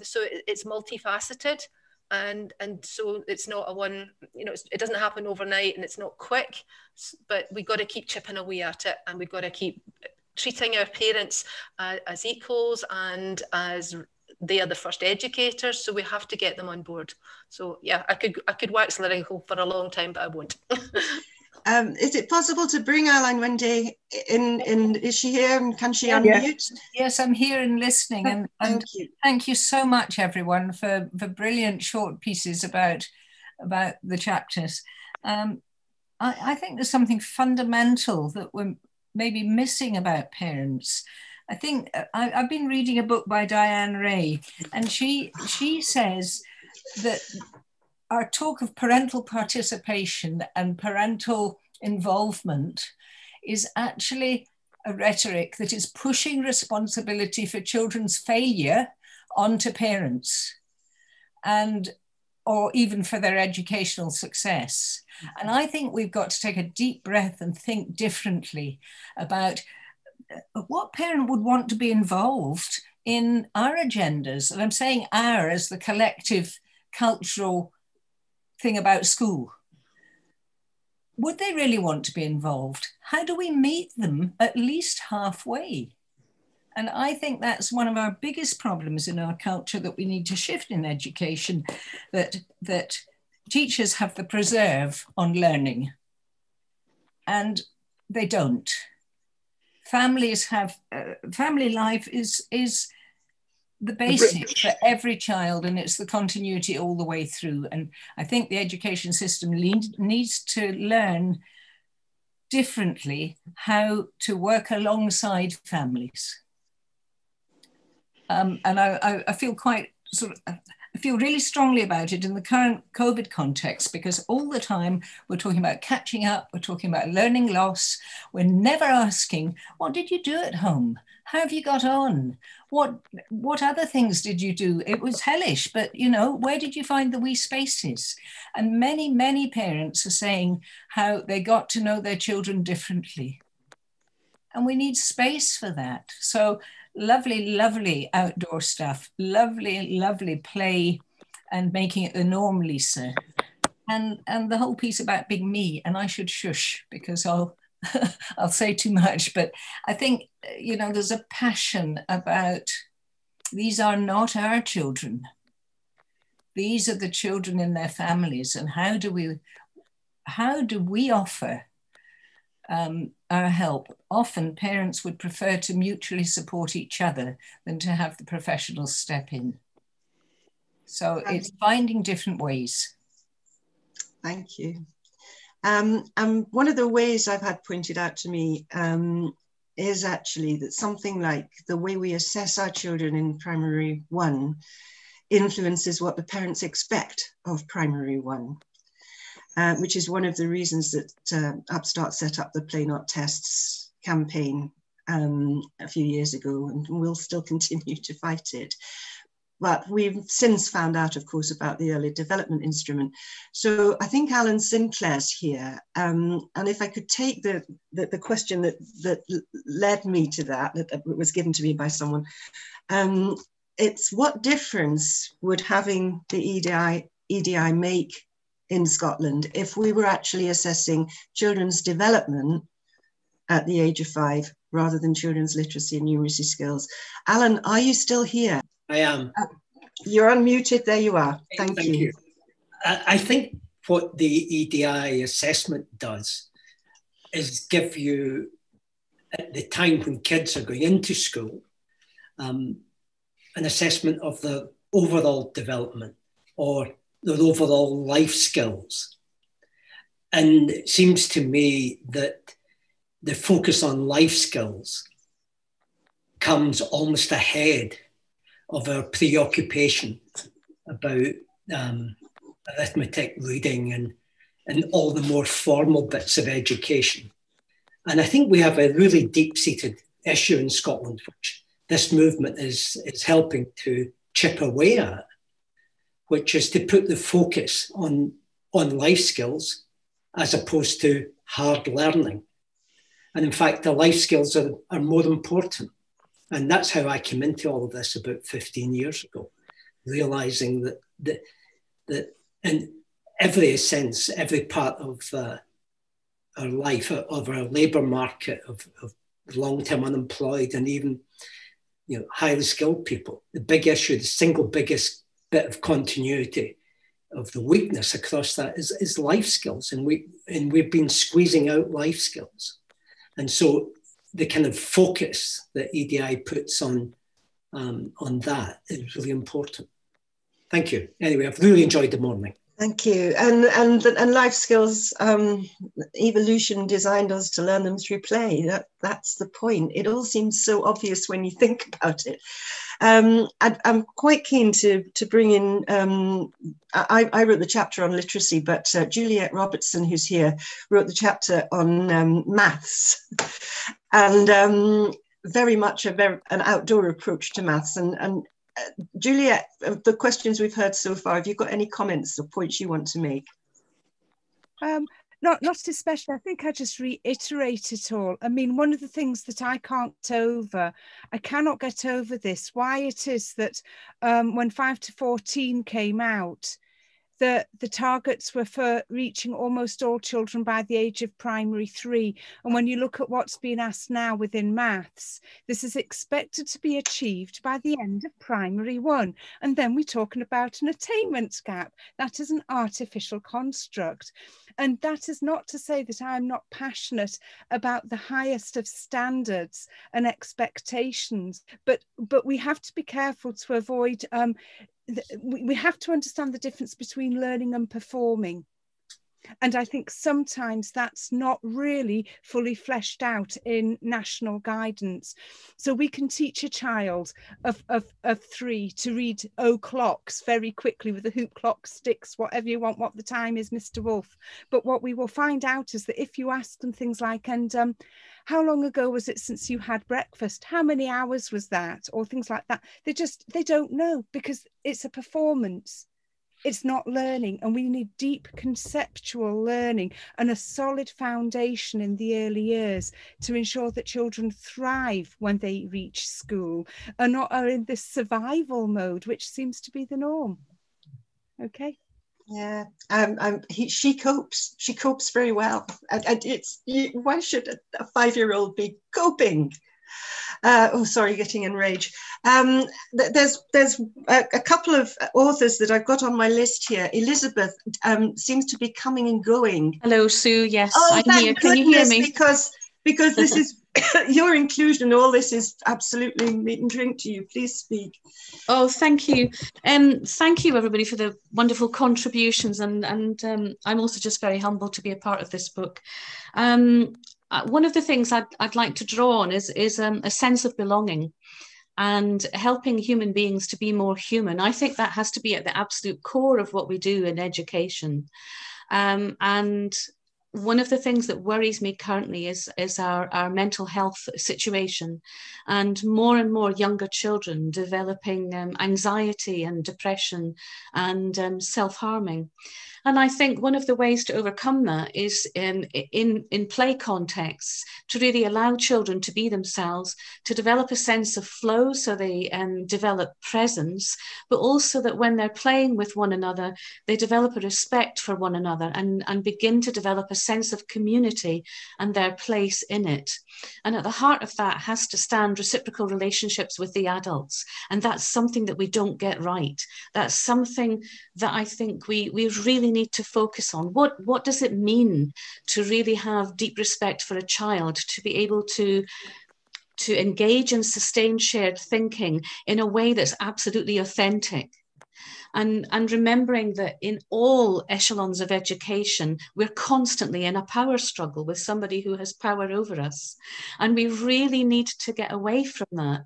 So it's multifaceted. And so it's not a one, you know, it doesn't happen overnight and it's not quick, but we've got to keep chipping away at it, and we've got to keep treating our parents as equals and as they are the first educators. So we have to get them on board. So yeah, I could wax lyrical for a long time, but I won't. Is it possible to bring Alan Wendy in? Is she here and can she unmute? Yes, I'm here and listening. And thank you so much, everyone, for brilliant short pieces about the chapters. I think there's something fundamental that we're maybe missing about parents. I think I've been reading a book by Diane Ray, and she says that our talk of parental participation and parental involvement is actually a rhetoric that is pushing responsibility for children's failure onto parents, or even for their educational success. And I think we've got to take a deep breath and think differently about what parent would want to be involved in our agendas. And I'm saying our as the collective cultural thing about school. Would they really want to be involved? How do we meet them at least halfway? And I think that's one of our biggest problems in our culture that we need to shift in education, that teachers have the preserve on learning and they don't. Families have, family life is the basic for every child, and it's the continuity all the way through. And I think the education system needs to learn differently how to work alongside families. And I feel quite I feel really strongly about it in the current COVID context, because all the time we're talking about catching up, we're talking about learning loss. We're never asking, what did you do at home? How have you got on? What other things did you do? It was hellish, but you know, where did you find the wee spaces? And many, many parents are saying how they got to know their children differently. And we need space for that. So lovely, lovely outdoor stuff, lovely, lovely play and making it the norm, Lisa. And the whole piece about being me, and I should shush because I'll say too much, but I think, you know, there's a passion about these are not our children. These are the children in their families, and how do we offer our help? Often parents would prefer to mutually support each other than to have the professionals step in. So it's finding different ways. Thank you. And one of the ways I've had pointed out to me is actually that something like the way we assess our children in primary 1 influences what the parents expect of primary 1. which is one of the reasons that Upstart set up the Play Not Tests campaign a few years ago, and we'll still continue to fight it. But we've since found out, of course, about the early development instrument. So I think Alan Sinclair's here. And if I could take the question that led me to that was given to me by someone, it's what difference would having the EDI make in Scotland if we were actually assessing children's development at the age of 5 rather than children's literacy and numeracy skills. Alan, are you still here? I am. You're unmuted. There you are. Thank you. I think what the EDI assessment does is give you, at the time when kids are going into school, an assessment of their overall development or their overall life skills. And it seems to me that the focus on life skills comes almost ahead of our preoccupation about arithmetic, reading, and all the more formal bits of education. And I think we have a really deep-seated issue in Scotland, which this movement is helping to chip away at, which is to put the focus on life skills as opposed to hard learning. And in fact, the life skills are more important. And that's how I came into all of this about 15 years ago, realizing that in every sense, every part of our life, of our labour market, of long-term unemployed, and even highly skilled people, the big issue, the single biggest bit of continuity of the weakness across that is life skills, and we've been squeezing out life skills, and so the kind of focus that EDI puts on that is really important. Thank you. Anyway, I've really enjoyed the morning. Thank you. And life skills, evolution designed us to learn them through play. That's the point. It all seems so obvious when you think about it. I'm quite keen to bring in, I wrote the chapter on literacy, but Juliet Robertson, who's here, wrote the chapter on maths, and very much an outdoor approach to maths. And Juliet, the questions we've heard so far, have you got any comments or points you want to make? Not especially. I think I just reiterate it all. I mean, one of the things that I cannot get over this, why it is that when 5 to 14 came out, the targets were for reaching almost all children by the age of primary 3. And when you look at what's being asked now within maths, this is expected to be achieved by the end of primary 1. And then we're talking about an attainment gap. That is an artificial construct. And that is not to say that I'm not passionate about the highest of standards and expectations, but we have to be careful to avoid we have to understand the difference between learning and performing. And I think sometimes that's not really fully fleshed out in national guidance. So we can teach a child of 3 to read o'clocks very quickly with the hoop clock, sticks, whatever you want, what the time is, Mr. Wolf. But what we will find out is that if you ask them things like, how long ago was it since you had breakfast? How many hours was that? Or things like that. They don't know, because it's a performance. It's not learning, and we need deep conceptual learning and a solid foundation in the early years to ensure that children thrive when they reach school and not are in this survival mode, which seems to be the norm. Okay. Yeah, she copes. She copes very well. Why should a 5-year-old be coping? Getting enraged. There's a couple of authors that I've got on my list here. Elizabeth seems to be coming and going. Hello, Sue. Yes, I'm here. Can you hear me? Because this is your inclusion. All this is absolutely meat and drink to you. Please speak. Oh, thank you. Thank you, everybody, for the wonderful contributions. And I'm also just very humbled to be a part of this book. One of the things I'd like to draw on is a sense of belonging and helping human beings to be more human. I think that has to be at the absolute core of what we do in education. And one of the things that worries me currently is our mental health situation, and more younger children developing anxiety and depression and self-harming. And I think one of the ways to overcome that is in play contexts, to really allow children to be themselves, to develop a sense of flow so they develop presence, but also that when they're playing with one another, they develop a respect for one another and begin to develop a sense of community and their place in it. And at the heart of that has to stand reciprocal relationships with the adults. And that's something that we don't get right. That's something that I think we really need to focus on. What does it mean to really have deep respect for a child, to be able to engage and sustain shared thinking in a way that's absolutely authentic? And remembering that in all echelons of education, we're constantly in a power struggle with somebody who has power over us. And we really need to get away from that.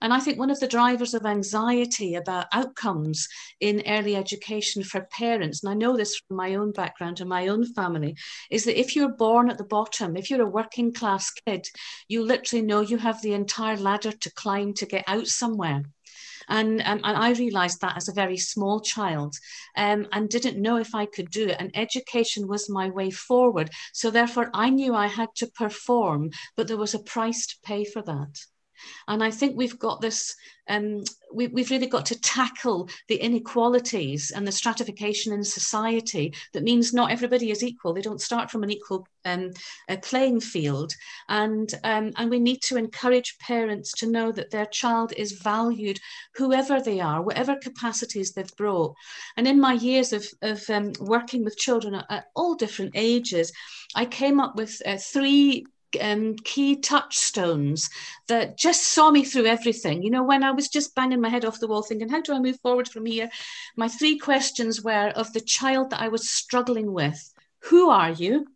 And I think one of the drivers of anxiety about outcomes in early education for parents, and I know this from my own background and my own family, is that if you're born at the bottom, if you're a working class kid, you literally know you have the entire ladder to climb to get out somewhere. And I realised that as a very small child, and didn't know if I could do it. And education was my way forward. So therefore, I knew I had to perform, but there was a price to pay for that. And I think we've got this, we've really got to tackle the inequalities and the stratification in society that means not everybody is equal. They don't start from an equal playing field. And we need to encourage parents to know that their child is valued, whoever they are, whatever capacities they've brought. And in my years of working with children at all different ages, I came up with 3 key touchstones that just saw me through everything. You know, when I was just banging my head off the wall thinking, how do I move forward from here? My 3 questions were of the child that I was struggling with. Who are you?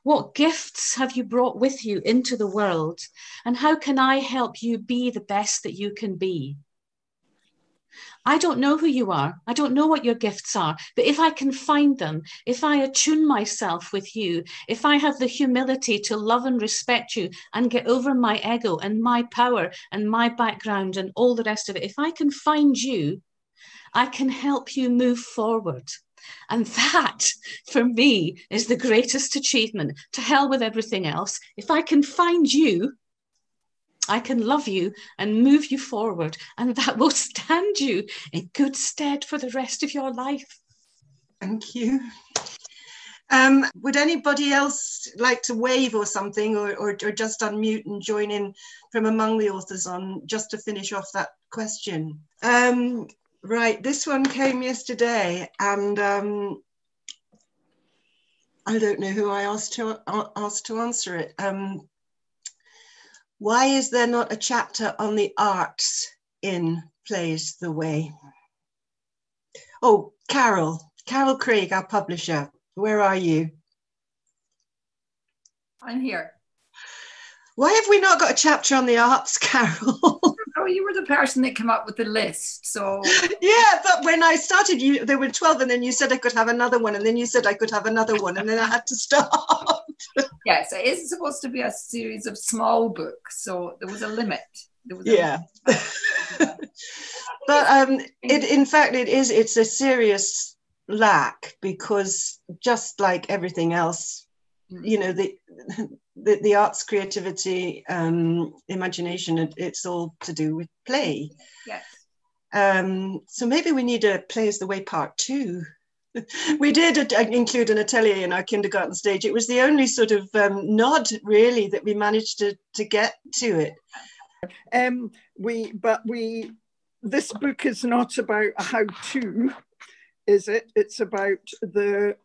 What gifts have you brought with you into the world? And how can I help you be the best that you can be? I don't know who you are. I don't know what your gifts are. But if I can find them, if I attune myself with you, if I have the humility to love and respect you and get over my ego and my power and my background and all the rest of it, if I can find you, I can help you move forward. And that, for me, is the greatest achievement. To hell with everything else. If I can find you, I can love you and move you forward, and that will stand you in good stead for the rest of your life. Thank you. Would anybody else like to wave or something, or just unmute and join in from among the authors on just to finish off that question? Right, this one came yesterday, and I don't know who I asked to answer it. Why is there not a chapter on the arts in Plays the Way? Oh, Carol Craig, our publisher. Where are you? I'm here. Why have we not got a chapter on the arts, Carol? Oh, you were the person that came up with the list, so... Yeah, but when I started, there were 12, and then you said I could have another one, and then you said I could have another one, and then I had to stop. Yes, it is supposed to be a series of small books, so there was a limit. Yeah. But in fact, it's a serious lack, because just like everything else, you know, the arts, creativity, imagination, it's all to do with play. Yes. So maybe we need a Plays the Way Part 2. We did include an atelier in our kindergarten stage. It was the only sort of nod, really, that we managed to get to it. This book is not about a how-to, is it? It's about the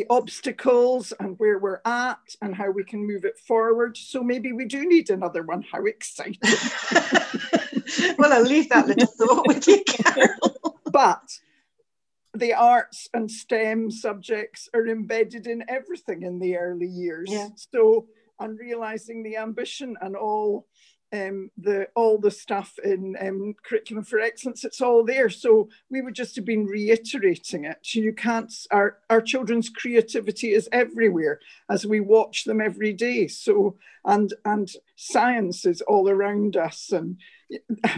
obstacles and where we're at and how we can move it forward. So maybe we do need another one. How exciting. Well, I'll leave that little thought with you, Carol. But the arts and STEM subjects are embedded in everything in the early years. Yeah. So, and realizing the ambition and all all the stuff in Curriculum for Excellence, it's all there. So we would just have been reiterating it. You can't, our children's creativity is everywhere as we watch them every day. So, and science is all around us, and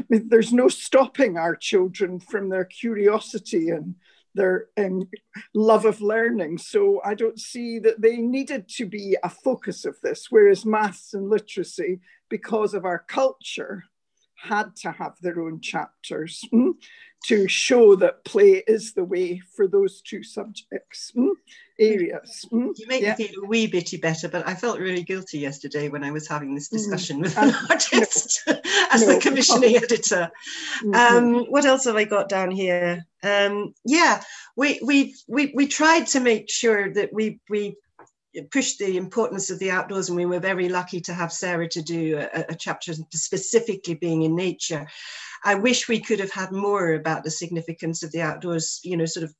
there's no stopping our children from their curiosity and their love of learning. So I don't see that they needed to be a focus of this, whereas maths and literacy, because of our culture, had to have their own chapters to show that play is the way for those two subjects areas. You make me feel a wee bitty better, but I felt really guilty yesterday when I was having this discussion with an artist as the commissioning editor. What else have I got down here? Yeah, we tried to make sure that we pushed the importance of the outdoors, and we were very lucky to have Sarah to do a chapter specifically being in nature. I wish we could have had more about the significance of the outdoors, you know, sort of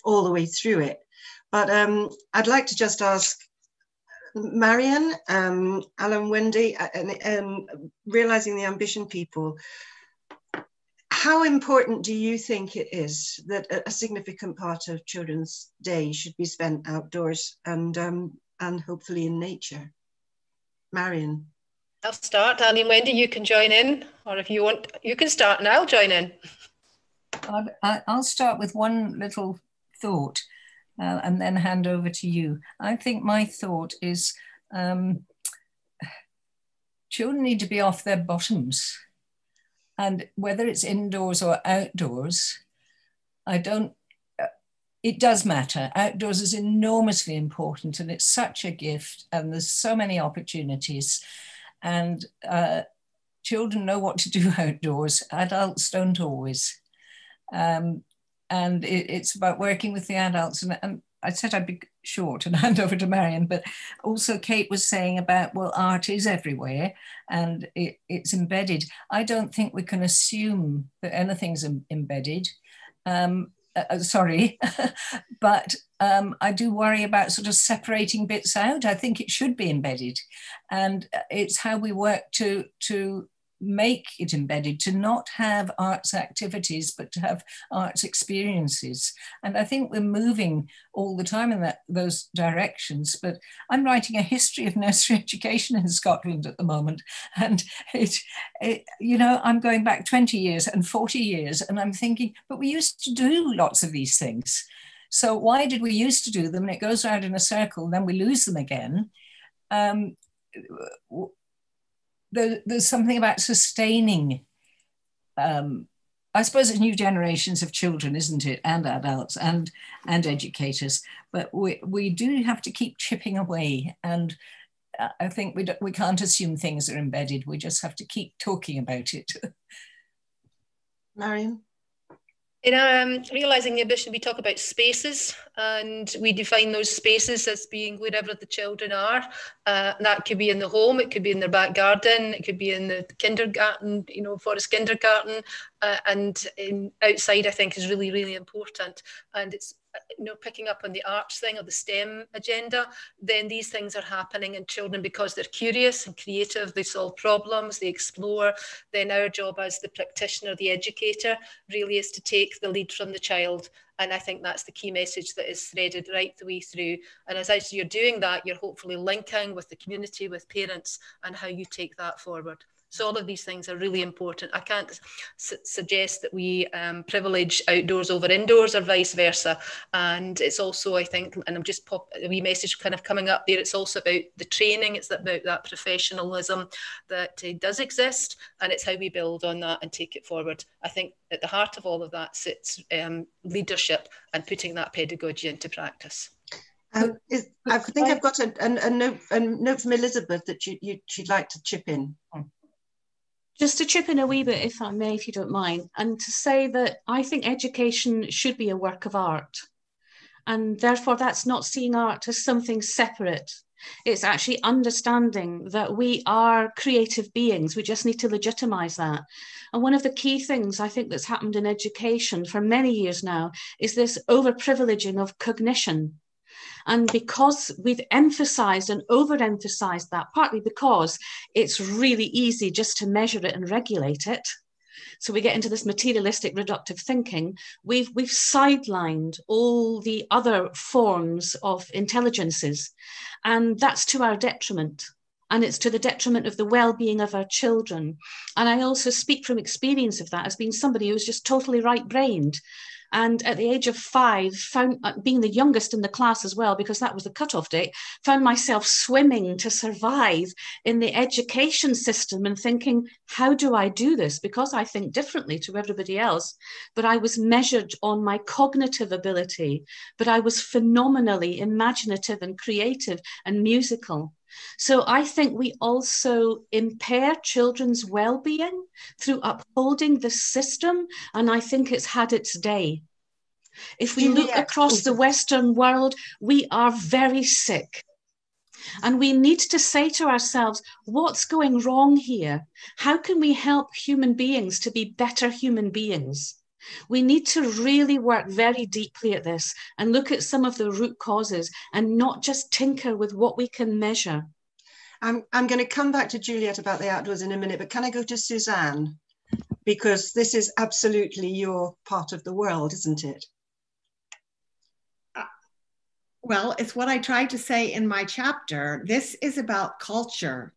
all the way through it. But I'd like to just ask Marian, Alan, Wendy, and realizing the ambition people, how important do you think it is that a significant part of children's day should be spent outdoors and hopefully in nature? Marian. I'll start. Annie and Wendy, you can join in, or if you want, you can start and I'll join in. I'll start with one little thought and then hand over to you. I think my thought is children need to be off their bottoms. And whether it's indoors or outdoors, it does matter. Outdoors is enormously important, and it's such a gift, and there's so many opportunities. And children know what to do outdoors. Adults don't always. And it's about working with the adults. And I said I'd be short and hand over to Marian, but also Kate was saying about, well, art is everywhere and it's embedded. I don't think we can assume that anything's embedded. Sorry, but I do worry about sort of separating bits out. I think it should be embedded, and it's how we work to make it embedded, to not have arts activities, but to have arts experiences. And I think we're moving all the time in those directions. But I'm writing a history of nursery education in Scotland at the moment. And you know, I'm going back 20 years and 40 years, and I'm thinking, but we used to do lots of these things. So why did we used to do them? And it goes around in a circle, then we lose them again. There's something about sustaining, I suppose it's new generations of children, isn't it? And adults and educators, but we do have to keep chipping away. And I think we can't assume things are embedded. We just have to keep talking about it. Marian? In our realising the ambition, we talk about spaces, and we define those spaces as being wherever the children are. That could be in the home, it could be in their back garden, it could be in the kindergarten, you know, forest kindergarten, and outside, I think, is really, really important. And it's, you know, picking up on the arts thing or the STEM agenda, then these things are happening in children because they're curious and creative, they solve problems, they explore. Then our job as the practitioner, the educator, really is to take the lead from the child. And I think that's the key message that is threaded right the way through. And as you're doing that, you're hopefully linking with the community, with parents, and how you take that forward. So all of these things are really important. I can't suggest that we privilege outdoors over indoors or vice versa. And it's also, I think, and I'm just a wee message kind of coming up there, it's also about the training, it's about that professionalism that does exist, and it's how we build on that and take it forward. I think at the heart of all of that sits leadership and putting that pedagogy into practice. I think I've got a note from Elizabeth that she'd like to chip in. Just to chip in a wee bit, if I may, if you don't mind, and to say that I think education should be a work of art. And therefore, that's not seeing art as something separate. It's actually understanding that we are creative beings. We just need to legitimize that. And one of the key things I think that's happened in education for many years now is this overprivileging of cognition. And because we've emphasized and overemphasized that, partly because it's really easy just to measure it and regulate it, so we get into this materialistic reductive thinking, we've sidelined all the other forms of intelligences, and that's to our detriment. And it's to the detriment of the well-being of our children. And I also speak from experience of that as being somebody who's just totally right-brained. And at the age of 5, being the youngest in the class as well, because that was the cutoff date, found myself swimming to survive in the education system and thinking, how do I do this? Because I think differently to everybody else. But I was measured on my cognitive ability, but I was phenomenally imaginative and creative and musical. So I think we also impair children's well-being through upholding the system, and I think it's had its day. If we look across the Western world, we are very sick. And we need to say to ourselves, what's going wrong here? How can we help human beings to be better human beings? We need to really work very deeply at this and look at some of the root causes and not just tinker with what we can measure. I'm going to come back to Juliet about the outdoors in a minute, but can I go to Suzanne? Because this is absolutely your part of the world, isn't it? Well, it's what I tried to say in my chapter. This is about culture,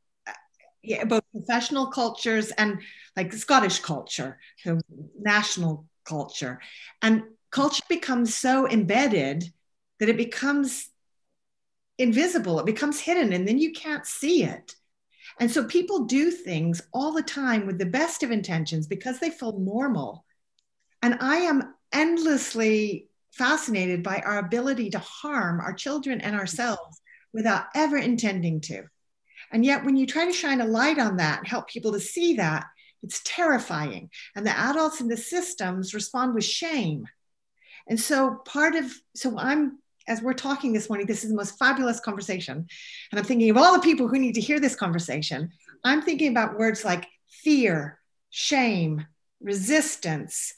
both professional cultures and like Scottish culture, so national culture. And culture becomes so embedded that it becomes invisible, it becomes hidden, and then you can't see it. And so people do things all the time with the best of intentions because they feel normal. And I am endlessly fascinated by our ability to harm our children and ourselves without ever intending to. And yet when you try to shine a light on that and help people to see that, it's terrifying. And the adults in the systems respond with shame. And so as we're talking this morning, this is the most fabulous conversation. And I'm thinking of all the people who need to hear this conversation. I'm thinking about words like fear, shame, resistance,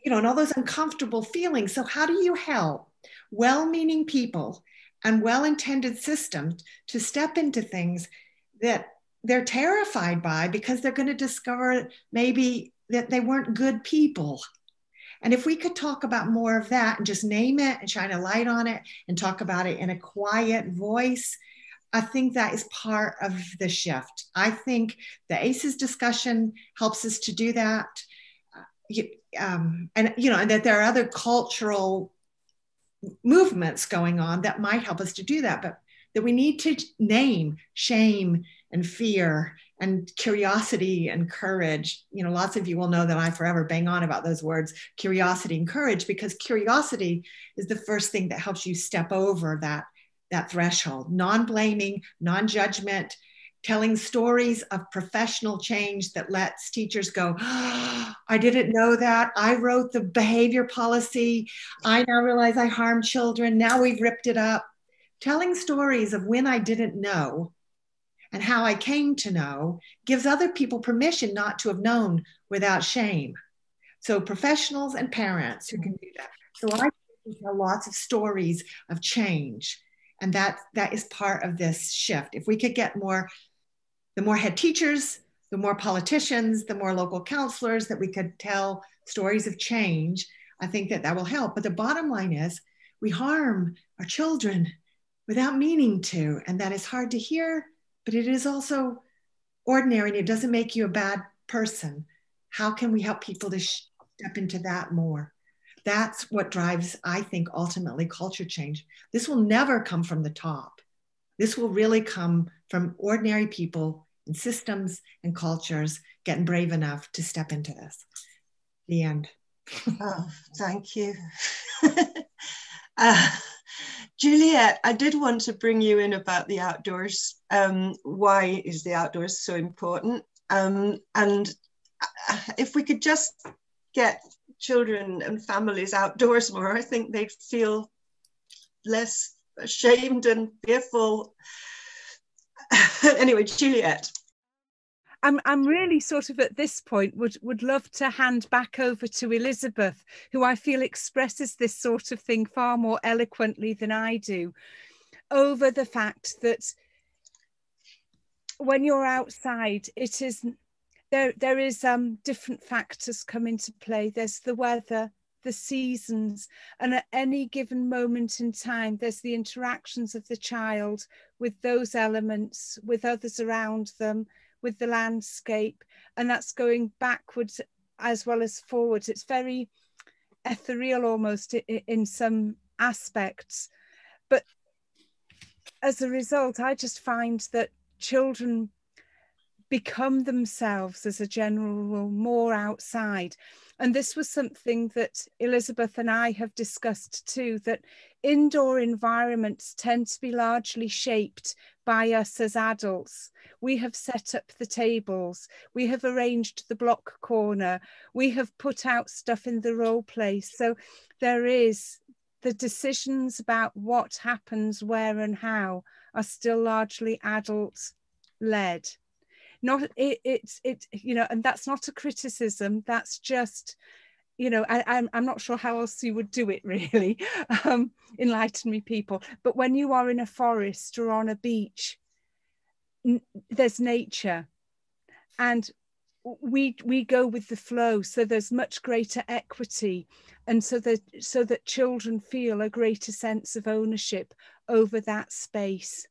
and all those uncomfortable feelings. So how do you help well-meaning people and well-intended systems to step into things that they're terrified by because they're going to discover maybe that they weren't good people? And if we could talk about more of that and just name it and shine a light on it and talk about it in a quiet voice, I think that is part of the shift. I think the ACEs discussion helps us to do that. And that there are other cultural movements going on that might help us to do that, but that we need to name shame and fear and curiosity and courage. Lots of you will know that I forever bang on about those words, curiosity and courage, because curiosity is the first thing that helps you step over that threshold. Non-blaming, non-judgment, telling stories of professional change that lets teachers go, oh, I didn't know that. I wrote the behavior policy. I now realize I harmed children. Now we've ripped it up. Telling stories of when I didn't know and how I came to know gives other people permission not to have known without shame. So professionals and parents who can do that. So I tell lots of stories of change. And that is part of this shift. If we could get the more head teachers, the more politicians, the more local counselors that we could tell stories of change, I think that will help. But the bottom line is we harm our children without meaning to. And that is hard to hear, but it is also ordinary and it doesn't make you a bad person. How can we help people to step into that more? That's what drives, I think, ultimately culture change. This will never come from the top. This will really come from ordinary people and systems and cultures getting brave enough to step into this. The end. Oh, thank you. Juliet, I did want to bring you in about the outdoors. Why is the outdoors so important? And if we could just get children and families outdoors more, I think they'd feel less ashamed and fearful. Anyway, Juliet. I'm really sort of at this point would love to hand back over to Elizabeth, who I feel expresses this sort of thing far more eloquently than I do, over the fact that when you're outside, it is there is different factors come into play. There's the weather, the seasons, and at any given moment in time, there's the interactions of the child with those elements, with others around them, with the landscape, and that's going backwards as well as forwards. It's very ethereal almost in some aspects, but as a result, I just find that children become themselves as a general rule more outside. And this was something that Elizabeth and I have discussed too, that indoor environments tend to be largely shaped by us as adults. We have set up the tables, we have arranged the block corner, we have put out stuff in the role play. So there is the decisions about what happens where and how are still largely adult led. Not it's you know, and that's not a criticism, that's just, you know, I'm not sure how else you would do it really. Enlighten me, people. But when you are in a forest or on a beach, there's nature, and we go with the flow, so there's much greater equity, and so that children feel a greater sense of ownership over that space.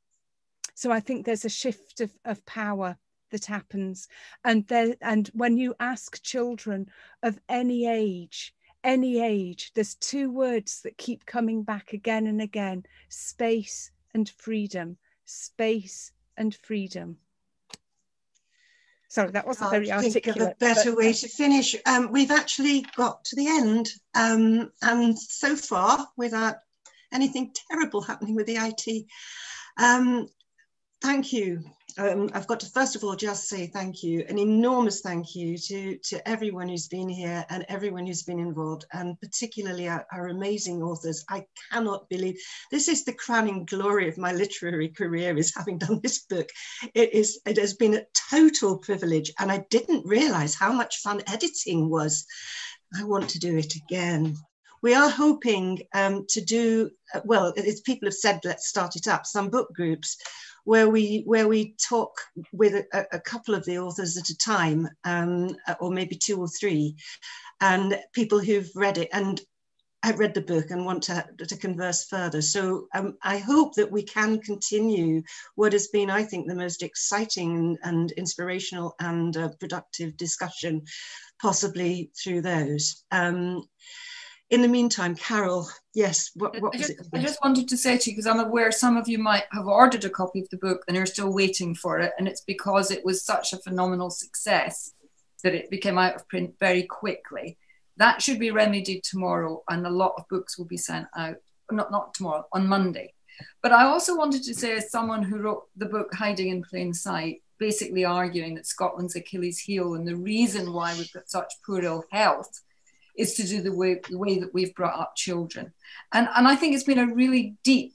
So I think there's a shift of power that happens, and when you ask children of any age, there's two words that keep coming back again and again: space and freedom. Space and freedom. Sorry, that wasn't very articulate. Think of a better way to finish. We've actually got to the end, and so far, without anything terrible happening with the IT. Thank you. I've got to first of all just say thank you, an enormous thank you to everyone who's been here and everyone who's been involved, and particularly our amazing authors. I cannot believe this is the crowning glory of my literary career, is having done this book. It has been a total privilege, and I didn't realize how much fun editing was. I want to do it again. We are hoping to do, well, as people have said, let's start it up, some book groups where we talk with a couple of the authors at a time, or maybe two or three, and people who've read it and have read the book and want to converse further. So I hope that we can continue what has been, I think, the most exciting and inspirational and productive discussion, possibly through those. In the meantime, Carol, yes, what was it? I just wanted to say to you, because I'm aware some of you might have ordered a copy of the book and are still waiting for it, and it's because it was such a phenomenal success that it became out of print very quickly. That should be remedied tomorrow, and a lot of books will be sent out, not tomorrow, on Monday. But I also wanted to say, as someone who wrote the book Hiding in Plain Sight, basically arguing that Scotland's Achilles heel and the reason why we've got such poor ill health is to do the way that we've brought up children. And I think it's been a really deep,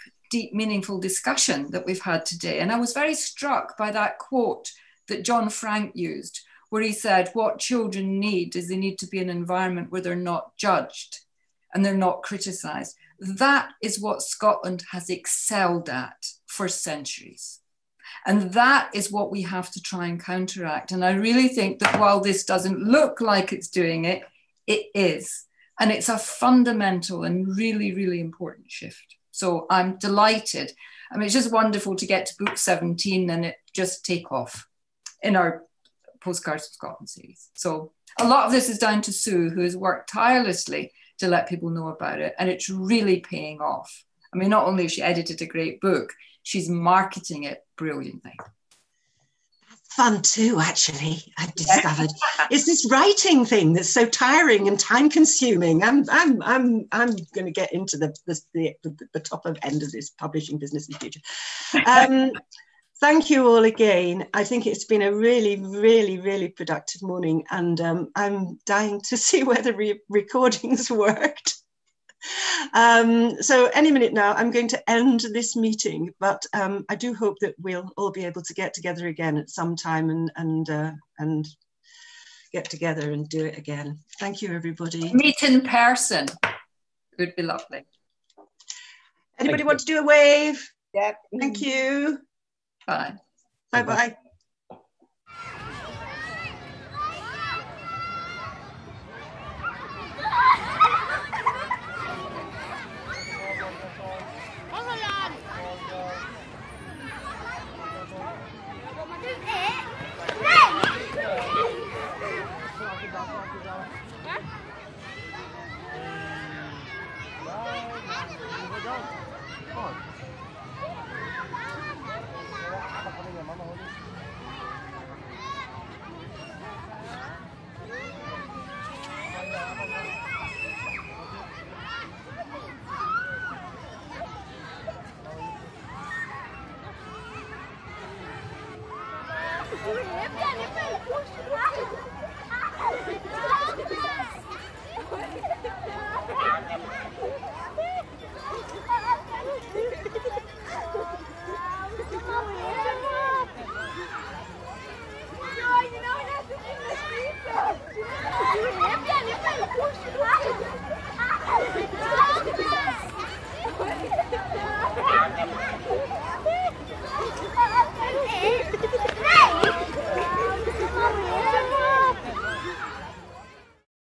meaningful discussion that we've had today. And I was very struck by that quote that John Frank used, where he said, what children need is they need to be in an environment where they're not judged and they're not criticised. That is what Scotland has excelled at for centuries. And that is what we have to try and counteract. And I really think that while this doesn't look like it's doing it, it is. And it's a fundamental and really, really important shift. So I'm delighted. I mean, it's just wonderful to get to book 17 and it just take off in our Postcards from Scotland series. So a lot of this is down to Sue, who has worked tirelessly to let people know about it. And it's really paying off. I mean, not only has she edited a great book, she's marketing it brilliantly. Fun too, actually, I've discovered. It's this writing thing that's so tiring and time consuming. I'm going to get into the top of end of this publishing business in the future. Thank you all again. I think it's been a really, really, really productive morning, and I'm dying to see whether recordings worked. So any minute now, I'm going to end this meeting, but I do hope that we'll all be able to get together again at some time and get together and do it again. Thank you, everybody. Meet in person. It would be lovely. Anybody want to do a wave? Yeah. Thank you. Bye. Bye-bye.